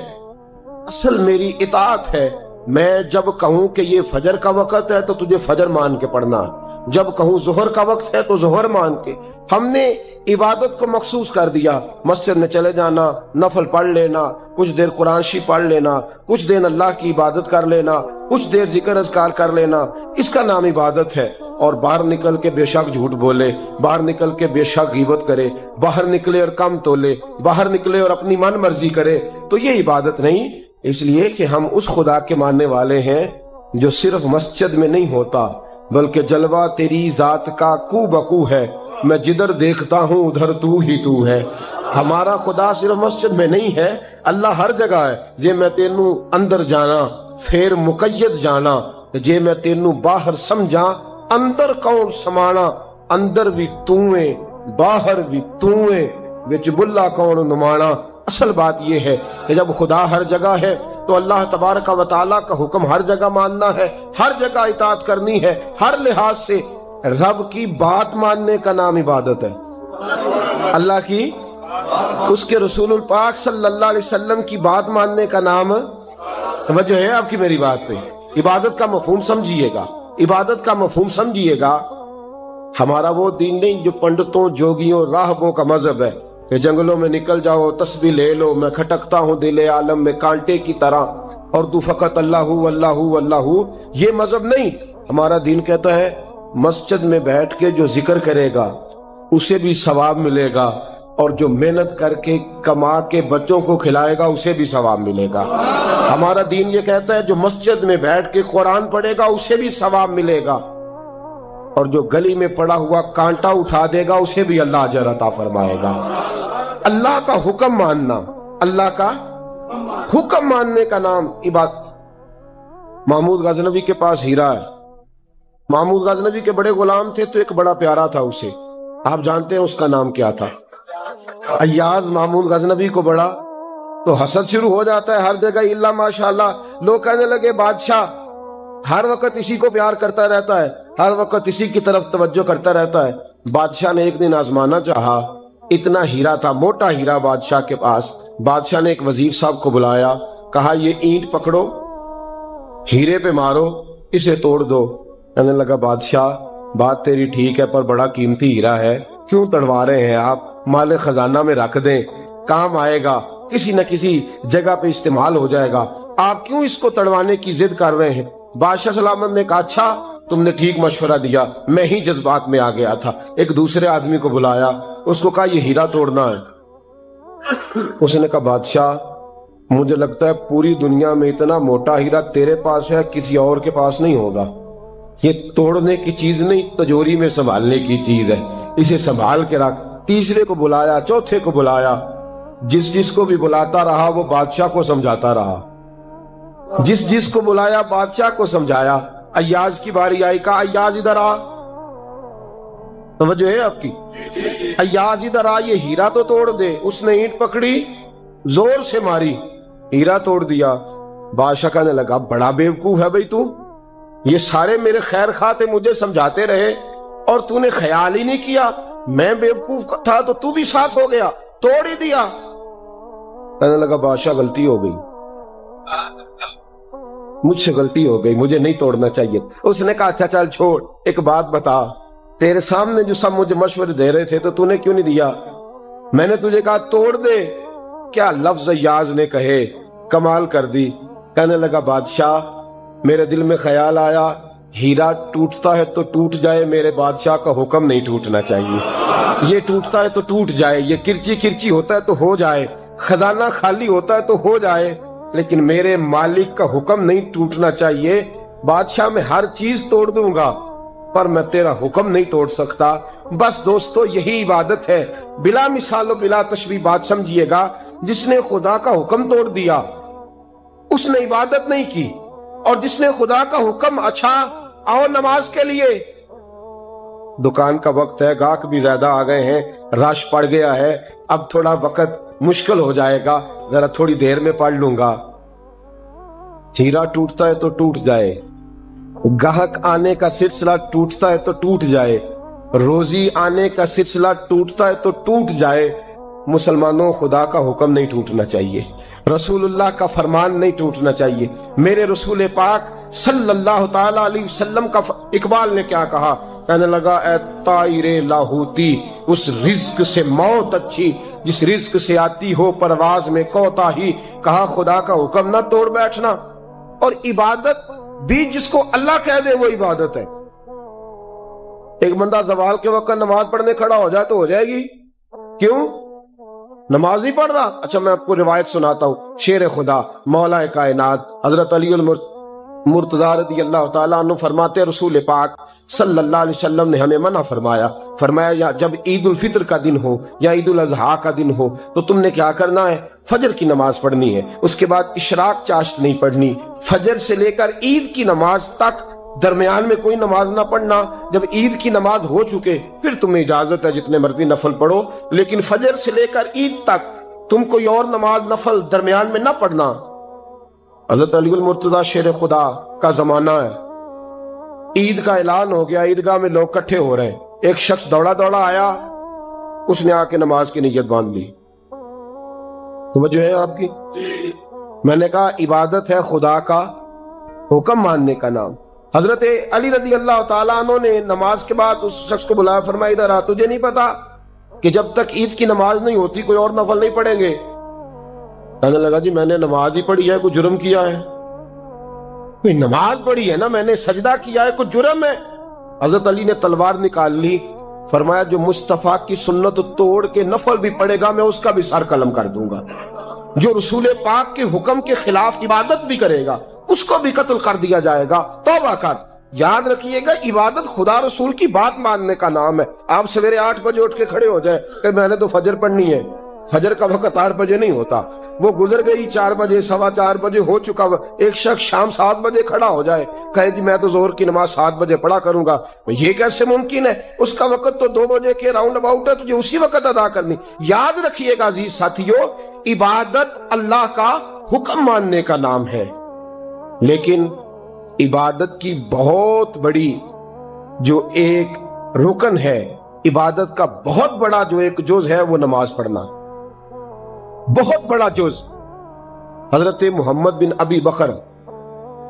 اصل میری اطاعت ہے۔ میں جب کہوں کہ یہ فجر کا وقت ہے تو تجھے فجر مان کے پڑھنا، جب کہوں ظہر کا وقت ہے تو ظہر مان کے۔ ہم نے عبادت کو مخصوص کر دیا، مسجد میں چلے جانا، نفل پڑھ لینا، کچھ دیر قرآن شریف پڑھ لینا، کچھ دیر اللہ کی عبادت کر لینا، کچھ دیر ذکر اذکار کر لینا، اس کا نام عبادت ہے۔ اور باہر نکل کے بے شک جھوٹ بولے، باہر نکل کے بے شک غیبت کرے، باہر نکلے اور کم تولے، باہر نکلے اور اپنی من مرضی کرے، تو یہ عبادت نہیں۔ اس لیے کہ ہم اس خدا کے ماننے والے ہیں جو صرف مسجد میں نہیں ہوتا، بلکہ جلوہ تیری ذات کا کو بکو ہے، میں جدھر دیکھتا ہوں ادھر تو ہی تو ہے۔ ہمارا خدا صرف مسجد میں نہیں ہے، اللہ ہر جگہ ہے۔ جے میں تینوں اندر جانا پھر مقید جانا، جے میں تینوں باہر سمجھا اندر کون سمانا، اندر بھی تویں باہر بھی تویں وچ بلا کون نمانا۔ اصل بات یہ ہے کہ جب خدا ہر جگہ ہے تو اللہ تبارک و تعالیٰ کا حکم ہر جگہ ماننا ہے، ہر جگہ اطاعت کرنی ہے، ہر لحاظ سے۔ رب کی بات ماننے کا نام عبادت ہے، اللہ کی، اس کے رسول الپاک صلی اللہ علیہ وسلم کی بات ماننے کا نام۔ توجہ ہے آپ کی میری بات پہ؟ عبادت کا مفہوم سمجھیے گا، عبادت کا مفہوم سمجھیے گا۔ ہمارا وہ دین نہیں جو پنڈتوں جوگیوں راہبوں کا مذہب ہے کہ جنگلوں میں نکل جاؤ تسبیح لے لو، میں کھٹکتا ہوں دل عالم میں کانٹے کی طرح اور تو فقط اللہ اللہ اللہ۔ یہ مذہب نہیں۔ ہمارا دین کہتا ہے مسجد میں بیٹھ کے جو ذکر کرے گا اسے بھی ثواب ملے گا، اور جو محنت کر کے کما کے بچوں کو کھلائے گا اسے بھی ثواب ملے گا۔ ہمارا دین یہ کہتا ہے جو مسجد میں بیٹھ کے قرآن پڑھے گا اسے بھی ثواب ملے گا، اور جو گلی میں پڑا ہوا کانٹا اٹھا دے گا اسے بھی اللہ اجر عطا فرمائے گا۔ اللہ کا حکم ماننا، اللہ کا حکم ماننے کا نام عبادت۔ محمود غزنوی کے پاس ہیرا ہے۔ محمود غزنوی کے بڑے غلام تھے تو ایک بڑا پیارا تھا اسے، آپ جانتے ہیں اس کا نام کیا تھا؟ ایاز محمود غزنوی کو بڑا تو حسد شروع ہو جاتا ہے ہر جگہ، اللہ ماشاءاللہ۔ لوگ کہنے لگے بادشاہ ہر وقت اسی کو پیار کرتا رہتا ہے، ہر وقت اسی کی طرف توجہ کرتا رہتا ہے۔ بادشاہ نے ایک دن آزمانا چاہا، اتنا ہیرا تھا، موٹا ہیرا بادشاہ کے پاس۔ بادشاہ نے ایک وزیر صاحب کو بلایا، کہا یہ اینٹ پکڑو، ہیرے پہ مارو، اسے توڑ دو۔ کہنے لگا بادشاہ بات تیری ٹھیک ہے پر بڑا قیمتی ہیرا ہے، کیوں تڑوا رہے ہیں آپ؟ مال خزانہ میں رکھ دیں، کام آئے گا، کسی نہ کسی جگہ پہ استعمال ہو جائے گا، آپ کیوں اس کو تڑوانے کی ضد کر رہے ہیں؟ بادشاہ سلامت نے کہا اچھا تم نے ٹھیک مشورہ دیا، میں ہی جذبات میں آ گیا تھا۔ ایک دوسرے آدمی کو بلایا، اس کو کہا یہ ہیرا توڑنا ہے۔ اس نے کہا بادشاہ مجھے لگتا ہے پوری دنیا میں اتنا موٹا ہیرا تیرے پاس ہے، کسی اور کے پاس نہیں ہوگا۔ یہ توڑنے کی چیز نہیں، تجوری میں سنبھالنے کی چیز ہے، اسے سنبھال کے رکھ۔ تیسرے کو بلایا، چوتھے کو بلایا، جس کو بھی بلاتا رہا وہ بادشاہ کو سمجھاتا رہا، جس کو بلایا بادشاہ کو سمجھایا۔ ایاز کی باری آئی، کہا ایاز ادھر آ، توجہ ہے آپ کی؟ ایاز ادھر آ، یہ ہیرا تو توڑ دے۔ اس نے اینٹ پکڑی، زور سے ماری، ہیرا توڑ دیا۔ بادشاہ کہنے لگا بڑا بیوقوف ہے بھئی تو، یہ سارے میرے خیر خواہ تھے، مجھے سمجھاتے رہے اور تو نے خیال ہی نہیں کیا، میں بیوقوف تھا تو تو بھی ساتھ ہو گیا، توڑ ہی دیا۔ کہنے لگا بادشاہ غلطی ہو گئی، مجھ سے غلطی ہو گئی، مجھے نہیں توڑنا چاہیے۔ اس نے کہا اچھا چل چھوڑ، ایک بات بتا، تیرے سامنے جو سب مجھے مشورے دے رہے تھے تو نے کیوں نہیں دیا؟ میں نے تجھے کہا توڑ دے، کیا لفظ ایاز نے کہے، کمال کر دی۔ کہنے لگا بادشاہ میرے دل میں خیال آیا ہیرا ٹوٹتا ہے تو ٹوٹ جائے، میرے بادشاہ کا حکم نہیں ٹوٹنا چاہیے، یہ ٹوٹتا ہے تو ٹوٹ جائے، یہ کرچی کرچی ہوتا ہے تو ہو جائے، خزانہ خالی ہوتا ہے تو ہو جائے، لیکن میرے مالک کا حکم نہیں ٹوٹنا چاہیے. بادشاہ میں ہر چیز توڑ دوں گا پر میں تیرا حکم نہیں توڑ سکتا. بس دوستو یہی عبادت ہے. بلا مثال و بلا تشبیہ بات سمجھیے گا. جس نے خدا کا حکم توڑ دیا اس نے عبادت نہیں کی، اور جس نے خدا کا حکم اچھا آؤ نماز کے لیے. دکان کا وقت ہے، گاہک بھی زیادہ آ گئے ہیں، رش پڑ گیا ہے، اب تھوڑا وقت مشکل ہو جائے گا، ذرا تھوڑی دیر میں پڑھ لوں گا. ہیرا ٹوٹتا ہے تو ٹوٹ جائے، گاہک آنے کا سلسلہ ٹوٹتا ہے تو ٹوٹ جائے، روزی آنے کا سلسلہ ٹوٹتا ہے تو ٹوٹ جائے. مسلمانوں خدا کا حکم نہیں ٹوٹنا چاہیے، رسول اللہ کا فرمان نہیں ٹوٹنا چاہیے. میرے رسول پاک صلی اللہ تعالی علیہ وسلم کا اقبال نے کیا کہا؟ کہنے لگا اے طائر لاہوتی، اس رزق سے موت اچھی جس رزق سے آتی ہو پرواز میں کوتاہی. کہا خدا کا حکم نہ توڑ بیٹھنا. اور عبادت بھی جس کو اللہ کہہ دے وہ عبادت ہے. ایک بندہ زوال کے وقت نماز پڑھنے کھڑا ہو جائے تو ہو جائے گی؟ کیوں؟ نماز نہیں پڑھ رہا. اچھا میں آپ کو روایت سناتا ہوں. شیر خدا مولا کائنات حضرت علی المرتضی رضی اللہ تعالیٰ عنہ فرماتے رسول پاک صلی اللہ علیہ وسلم نے ہمیں منع فرمایا جب عید الفطر کا دن ہو یا عید الاضحیٰ کا دن ہو تو تم نے کیا کرنا ہے؟ فجر کی نماز پڑھنی ہے، اس کے بعد اشراق چاشت نہیں پڑھنی. فجر سے لے کر عید کی نماز تک درمیان میں کوئی نماز نہ پڑھنا. جب عید کی نماز ہو چکے پھر تمہیں اجازت ہے جتنے مرضی نفل پڑھو، لیکن فجر سے لے کر عید تک تم کوئی اور نماز نفل درمیان میں نہ پڑھنا. حضرت علی المرتضی شیر خدا کا زمانہ ہے. عید کا اعلان ہو گیا، عیدگاہ میں لوگ کٹھے ہو رہے ہیں. ایک شخص دوڑا آیا، اس نے آ کے نماز کی نیت باندھ لی. توجہ ہے آپ کی؟ میں نے کہا عبادت ہے خدا کا حکم ماننے کا نام. حضرت علی رضی اللہ تعالیٰ عنہ نے نماز کے بعد اس شخص کو بلایا، فرمایا ادھر آ، تجھے نہیں پتا کہ جب تک عید کی نماز نہیں ہوتی کوئی اور نفل نہیں پڑھیں گے؟ کہنے لگا جی میں نے نماز ہی پڑھی ہے، کوئی جرم کیا ہے؟ کوئی نماز پڑھی ہے نا، میں نے سجدہ کیا ہے، کوئی جرم ہے؟ حضرت علی نے تلوار نکال لی، فرمایا جو مصطفیٰ کی سنت توڑ کے نفل بھی پڑھے گا میں اس کا بھی سر قلم کر دوں گا. جو رسول پاک کے حکم کے خلاف عبادت بھی کرے گا اس کو بھی قتل کر دیا جائے گا. توبہ کر. یاد رکھیے گا عبادت خدا رسول کی بات ماننے کا نام ہے. آپ سویرے 8 بجے اٹھ کے کھڑے ہو جائیں کہ میں نے تو فجر پڑھنی ہے. فجر کا وقت 8 بجے نہیں ہوتا، وہ گزر گئی 4 بجے، 4:15 بجے ہو چکا. ایک شخص شام 7 بجے کھڑا ہو جائے کہے جی میں تو ظہر کی نماز 7 بجے پڑھا کروں گا. یہ کیسے ممکن ہے؟ اس کا وقت تو 2 بجے کے راؤنڈ اباؤٹ ہے، تجھے اسی وقت ادا کرنی. یاد رکھیے گا عزیز ساتھیو، عبادت اللہ کا حکم ماننے کا نام ہے، لیکن عبادت کی بہت بڑی جو ایک رکن ہے، عبادت کا بہت بڑا جو ایک جز ہے وہ نماز پڑھنا، بہت بڑا جز. حضرت محمد بن ابی بکر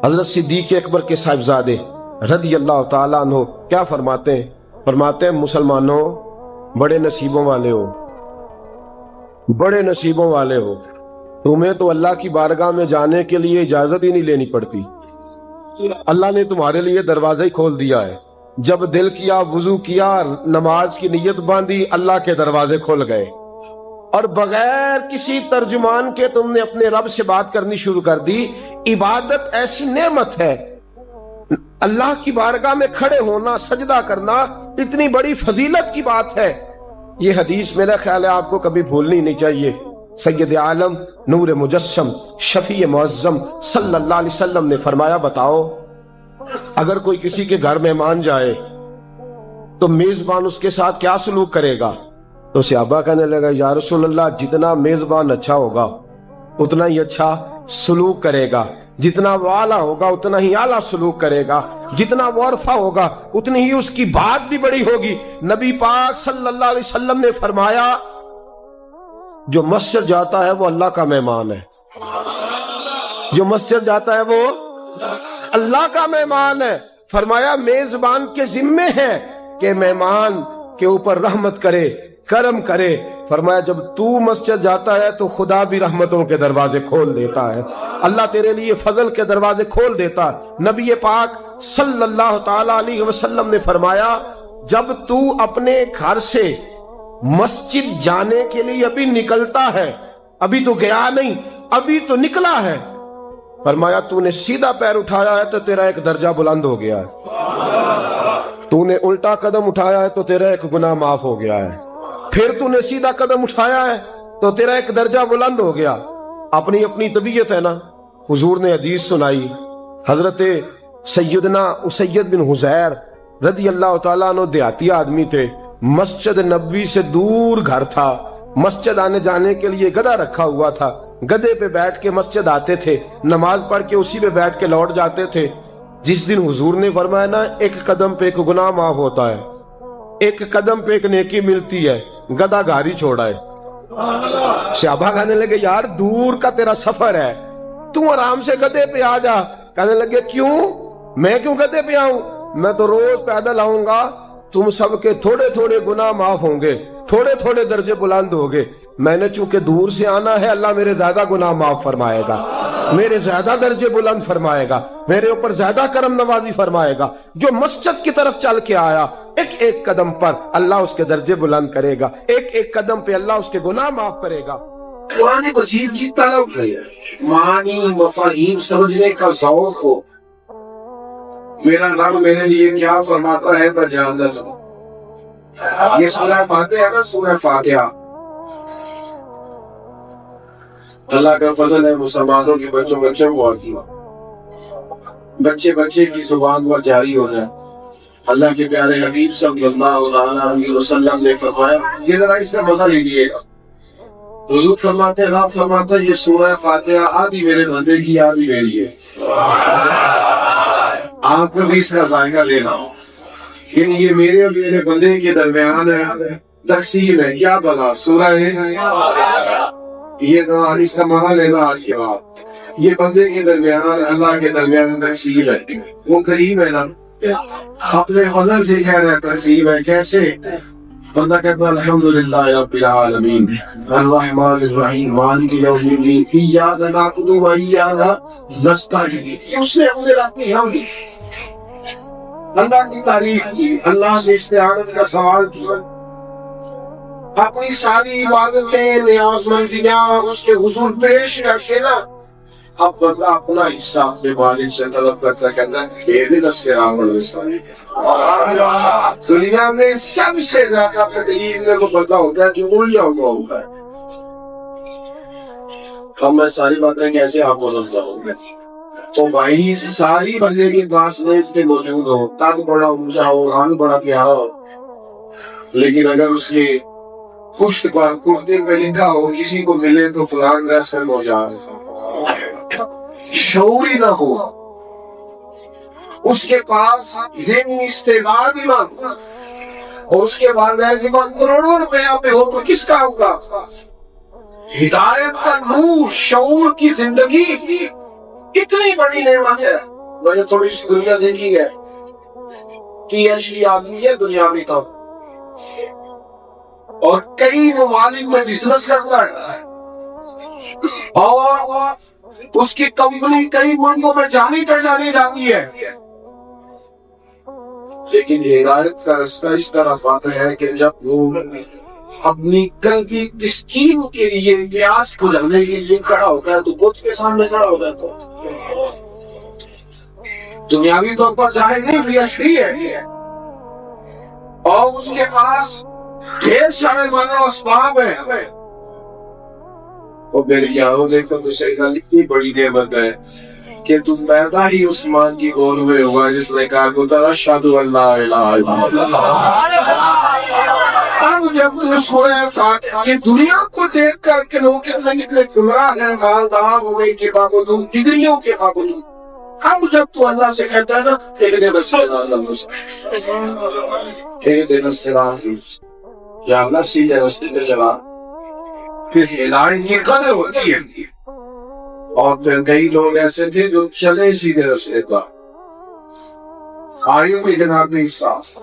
حضرت صدیق اکبر کے صاحبزادے رضی اللہ تعالیٰ عنہ کیا فرماتے ہیں؟ فرماتے ہیں مسلمانوں بڑے نصیبوں والے ہو، بڑے نصیبوں والے ہو. تمہیں تو اللہ کی بارگاہ میں جانے کے لیے اجازت ہی نہیں لینی پڑتی، اللہ نے تمہارے لیے دروازہ ہی کھول دیا ہے. جب دل کیا، وضو کیا، نماز کی نیت باندھی، اللہ کے دروازے کھل گئے، اور بغیر کسی ترجمان کے تم نے اپنے رب سے بات کرنی شروع کر دی. عبادت ایسی نعمت ہے، اللہ کی بارگاہ میں کھڑے ہونا، سجدہ کرنا اتنی بڑی فضیلت کی بات ہے. یہ حدیث میرا خیال ہے آپ کو کبھی بھولنی نہیں چاہیے. سید عالم نور مجسم شفیع معظم صلی اللہ علیہ وسلم نے فرمایا بتاؤ اگر کوئی کسی کے گھر مہمان جائے تو میزبان اس کے ساتھ کیا سلوک کرے گا؟ تو صحابہ کہنے لگا یا رسول اللہ جتنا میزبان اچھا ہوگا اتنا ہی اچھا سلوک کرے گا، جتنا وہ اعلیٰ ہوگا اتنا ہی اعلیٰ سلوک کرے گا، جتنا وہ عرفہ ہوگا اتنی ہی اس کی بات بھی بڑی ہوگی. نبی پاک صلی اللہ علیہ وسلم نے فرمایا جو مسجد جاتا ہے وہ اللہ کا مہمان ہے، جو مسجد جاتا ہے وہ اللہ کا مہمان ہے. فرمایا میزبان کے ذمے ہے کہ مہمان کے اوپر رحمت کرے، کرم کرے. فرمایا جب تو مسجد جاتا ہے تو خدا بھی رحمتوں کے دروازے کھول دیتا ہے، اللہ تیرے لیے فضل کے دروازے کھول دیتا ہے. نبی پاک صلی اللہ تعالی علیہ وسلم نے فرمایا جب تو اپنے گھر سے مسجد جانے کے لیے ابھی نکلتا ہے، ابھی تو گیا نہیں، ابھی تو نکلا ہے. فرمایا تو نے سیدھا پیر اٹھایا ہے تو تیرا ایک درجہ بلند ہو گیا ہے, تو نے الٹا قدم اٹھایا ہے تو تیرا ایک گناہ معاف ہو گیا ہے, پھر تو نے سیدھا قدم اٹھایا ہے تو تیرا ایک درجہ بلند ہو گیا. اپنی اپنی طبیعت ہے نا. حضور نے حدیث سنائی, حضرت سیدنا اسید بن حزیر رضی اللہ تعالیٰ عنہ دیہاتی آدمی تھے, مسجد نبوی سے دور گھر تھا, مسجد آنے جانے کے لیے گدھا رکھا ہوا تھا, گدھے پہ بیٹھ کے مسجد آتے تھے, نماز پڑھ کے اسی پہ بیٹھ کے لوٹ جاتے تھے. جس دن حضور نے فرمایا نا ایک قدم پہ ایک گناہ معاف ہوتا ہے, ایک قدم پہ ایک نیکی ملتی ہے, گدھا گھاری چھوڑا ہے. صحابہ کہنے لگے یار دور کا تیرا سفر ہے, تو آرام سے گدھے پہ آ جا. کہنے لگے کیوں, میں کیوں گدھے پہ آؤں, میں تو روز پیدل آؤں گا, تم سب کے تھوڑے تھوڑے گناہ معاف ہوں گے, تھوڑے تھوڑے درجے بلند ہوں گے. میں نے چونکہ دور سے آنا ہے, اللہ میرے زیادہ گناہ معاف فرمائے گا, میرے زیادہ درجے بلند فرمائے گا, میرے اوپر زیادہ کرم نوازی فرمائے گا. جو مسجد کی طرف چل کے آیا ایک ایک قدم پر اللہ اس کے درجے بلند کرے گا, ایک ایک قدم پہ اللہ اس کے گناہ معاف کرے گا. قرآن مجید کی طرف معانی مفاہیم سمجھنے کا ذوق ہو. میرا رب میرے لیے کیا فرماتا ہے پر جاننا چاہوں. یہ سورہ فاتحہ ہے نا, سورہ فاتحہ اللہ کا فضل ہے مسلمانوں کے بچوں کو آتی ہے, بچے بچے کی زبان پر جاری ہو جائے. اللہ کے پیارے حبیب صلی اللہ علیہ وسلم نے فرمایا, یہ ذرا اس کا مزہ لیجیے گا. حضور فرماتے ہیں, رب فرماتا ہے یہ سورہ فاتحہ آدھی میرے بندے کی آدھی میری ہے, آپ کو بھی اس کا ذائقہ لینا ہو. یہ میرے اور میرے بندے کے درمیان ہے, تقسیم ہے, کیا بلا سورہ ہے, یہ اس کا مزہ لینا آج کے بعد. یہ بندے کے درمیان اللہ کے درمیان تقسیم ہے. وہ کریم ہے نا, اپنے فضل سے کہہ رہے تقسیم ہے. کیسے بندہ کہتا ہے الحمدللہ رب العالمین الرحمن الرحیم مالک یوم الدین ایاک نعبد و ایاک نستعین. اس نے اپنے رب کی حمد کی, اللہ کی تعریف کی, اللہ سے استعانت کا سوال کیا, اپنی ساری عبادتیں نیاز مندیاں اس کے حضور پیش کر کے نا اب بندہ اپنا حصہ اپنے مالک سے طلب کرتا, کہتا ہے اہدنا الصراط المستقیم. دنیا میں سب سے زیادہ تکلیف میں وہ بندہ ہوتا ہے جو الجھا ہوا ہوتا ہے. اب میں ساری باتیں کیسے آپ کو سمجھاؤں گا. تو بھائی ساری بندے کے پاس میں موجود ہو, تاکہ بڑا اونچا ہو, رنگ بڑا پیارا ہو, لیکن اگر اس کے پشت پر کرتے میں لکھا ہو کسی کو ملے تو فلان ڈریس میں موجود, شعور ہی نہ ہو, اس کے پاس ذہنی استعداد بھی نہ ہو, اور اس کے بعد کروڑوں روپیہ پہ ہو تو کس کام کا. ہدایت کا نور, شعور کی زندگی اتنی بڑی نعمت ہے. میں نے تھوڑی سی دنیا دیکھی ہے کہ ایسی آدمی ہے دنیاوی طور اور کئی ممالک میں بزنس کرتا ہے, اور اس کی کمپنی کئی ملکوں میں جانی پہچانی جاتی ہے, لیکن ہدایت کا رستہ اس طرح پاتا ہے کہ جب وہ اپنی غلطی تسکین کے لیے پیاس بجھانے کے لیے کھڑا ہوتا ہے تو بت کے سامنے کھڑا ہوتا ہے. تو دنیاوی طور پر ظاہر نہیں پیاشی ہے, اور اس کے پاس ڈھیر سارے مانا اسباب ہیں. اور میرے یاروں دیکھو تو شیطان اتنی بڑی نعمت ہے کہ تم پیدا ہی اس ماں کی گود میں ہوا جس نے کہا کو ترا اشہد ان لا الہ الا اللہ. اب جب تو سورہ فاتحہ کی دنیا کو دیکھ کر کے لوگ کتنے گمراہ ہیں, مالدار ہونے کے باوجود, ڈگریوں کے باوجود, اب جب تو اللہ سے کہتا ہے نا اہدنا الصراط المستقیم, اہدنا الصراط المستقیم, یا اللہ سیدھے راستے پہ چلا, پھر ہدایت یہ قدر ہوتی ہے. اور پھر کئی لوگ ایسے تھے جو چلے سیدھے راستے پر, آئیوں کے جناب میں صاف,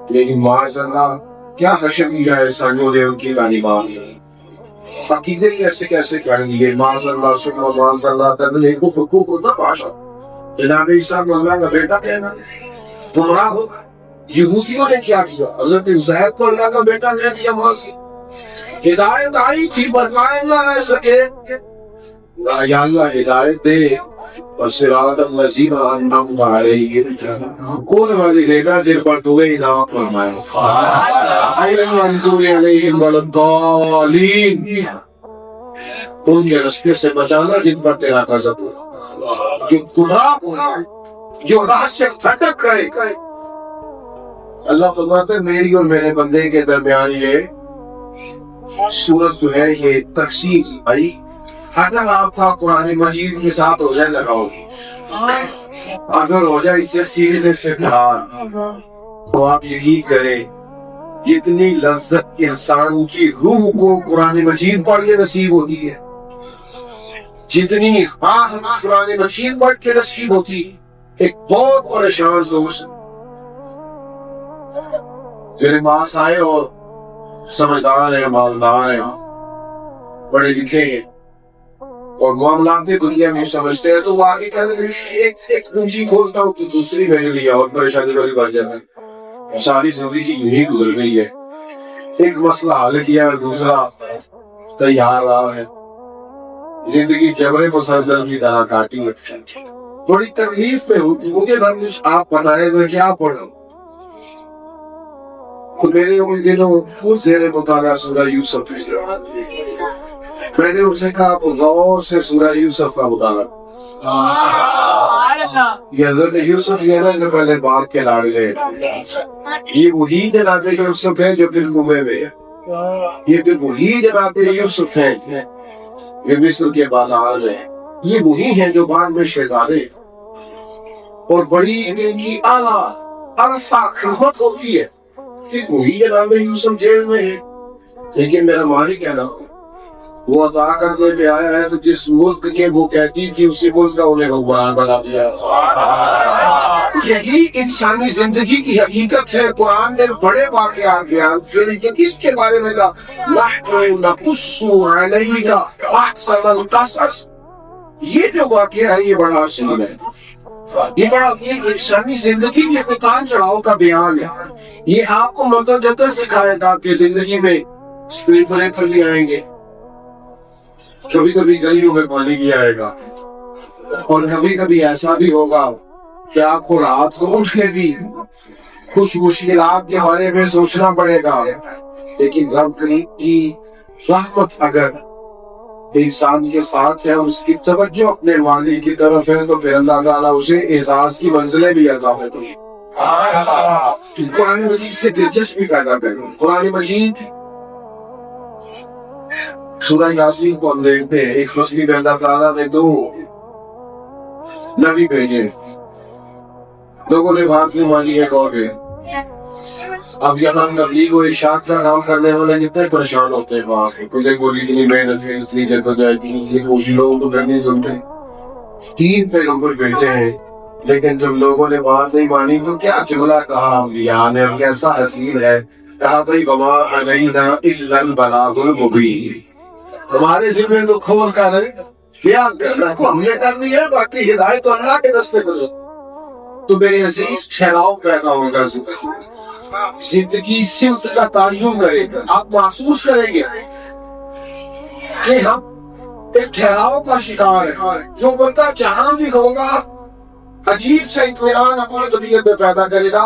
لیکن معاذ اللہ کیا حشر کی جائے سانجوں نے ان کی تعلیمات عقیدے کیسے کیسے کر دیے. معاذ اللہ سبحانہ معاذ اللہ تبلیغ کو نہ پاشا. جناب عیسیٰ کو اللہ کا بیٹا کہنا گمراہ ہو. یہودیوں نے کیا کیا, حضرت عزیر کو اللہ کا بیٹا کہہ دیا. ہدایت آئی تھی برقائے نہ رہ سکے, یا اللہ ہدایت دے اور صراط الذین انعمت علیہم کون والی لینا جن پر تو انعام فرمائے غیر المغضوب علیہم ولا الضالین ان کے راستے سے بچانا جن پر تیرا غضب ہو جو گناہ ہو جو راہ سے بھٹک گئے اللہ فرماتے ہیں میری اور میرے بندے کے درمیان یہ سورت جو ہے یہ تخصیص بھائی اگر آپ کا قرآن مجید کے ساتھ ہو جائے لگاؤ اگر ہو جائے اسے سینے سے پیار تو آپ یہی کریں جتنی لذت انسان کی روح کو قرآن مجید پڑھ کے نصیب ہوتی ہے جتنی قرآن مجید پڑھ کے نصیب ہوتی ہے ایک بہت پریشان دوست میرے پاس آئے اور سمجھدار ہیں مالدار ہیں پڑھے لکھے ہیں اور معاملات دنیا میں سمجھتے ہیں تو وہ آگے کہتے ہیں ایک کنجی کھولتا ہوں تو دوسری میرے لیے اور پریشانی والی بات جاتا ہے ساری زندگی یوں ہی گزر گئی ہے ایک مسئلہ حل کیا دوسرا تیار رہا ہے زندگی جبر مسلسل کی طرح کاٹی ہے بڑی تکلیف میں ہوتی مجھے آپ بتائیں میں کیا پڑھوں تو میرے ان دنوں خود زیر مطالعہ سورہ یوسف میں نے ان سے کہا غور سے سورہ یوسف کا مطالعہ یہ حضرت یوسف یہ نا جو پہلے باپ کے لاڑلے یہ وہی جناب یوسف ہے جو پھر کنویں میں ہے یہ پھر وہی جناب یوسف ہے جو مصر کے بازار میں یہ وہی ہیں جو بعد میں شہزادے اور بڑی ان کی اعلیٰ عرصہ خدمت ہوتی ہے کہ وہی جناب یوسف جیل میں ہے لیکن میرا مالک ہے نا وہ عطا کرنے پہ آیا ہے تو جس ملک کے وہ کہتی تھی اسی ملک کا انہیں حکمران بنا دیا یہی انسانی زندگی کی حقیقت ہے قرآن نے بڑے واقعات بیان کیے لیکن اس کے بارے میں کہا نحن نقص علیک احسن القصص یہ جو واقعہ ہے یہ بڑا عظیم ہے یہ بڑا انسانی زندگی کے اتار چڑھاؤ کا بیان ہے یہ آپ کو متجدد سکھائے گا کہ زندگی میں اسپرنگ بریکر بھی آئیں گے کبھی کبھی گلیوں میں پانی بھی آئے گا اور کبھی کبھی ایسا بھی ہوگا کہ آپ کو رات کو اٹھ کے بھی کچھ مشکلات کے بارے میں سوچنا پڑے گا لیکن رب کریم کی رحمت اگر انسان کے ساتھ ہے اس کی توجہ اپنے والی کی طرف ہے تو پھر اللہ تعالیٰ اسے اعزاز کی منزلیں بھی عطا فرمائے قرآن مجید سے دلچسپی پیدا کریں قرآن مجید سورہ یاسین کو ہم دیکھتے ہیں ایک فصلی میں اللہ تعالیٰ نے دو نبی بھیجے لوگوں نے بات نہیں مانی ایک اور گئے اب یہاں نبی کو ارشاد کا کام کرنے والے کتنے پریشان ہوتے ہیں وہاں کچھ بولی اتنی محنت ہے اتنی جد و جہد ہے کچھ لوگ تو نہیں سنتے تین پیغمبر بھیجے ہیں لیکن جب لوگوں نے بات نہیں مانی تو کیا جملہ کہا انبیاء نے کیسا حسین ہے کہا بھائی وما علینا الا البلاغ المبین ہمارے ذمہ تو کھول کر کیا کرنا کو ہم نے کرنی ہے باقی ہدایت تو اللہ کے راستے پر تو میرے عزیز ٹھہراؤ پیدا ہوگا زندگی صرف کا تعین کرے گا آپ محسوس کریں گے کہ ہم ایک ٹھہراؤ کا شکار ہے جو بندہ جہاں بھی ہوگا عجیب سے اطمینان اپنی طبیعت میں پیدا کرے گا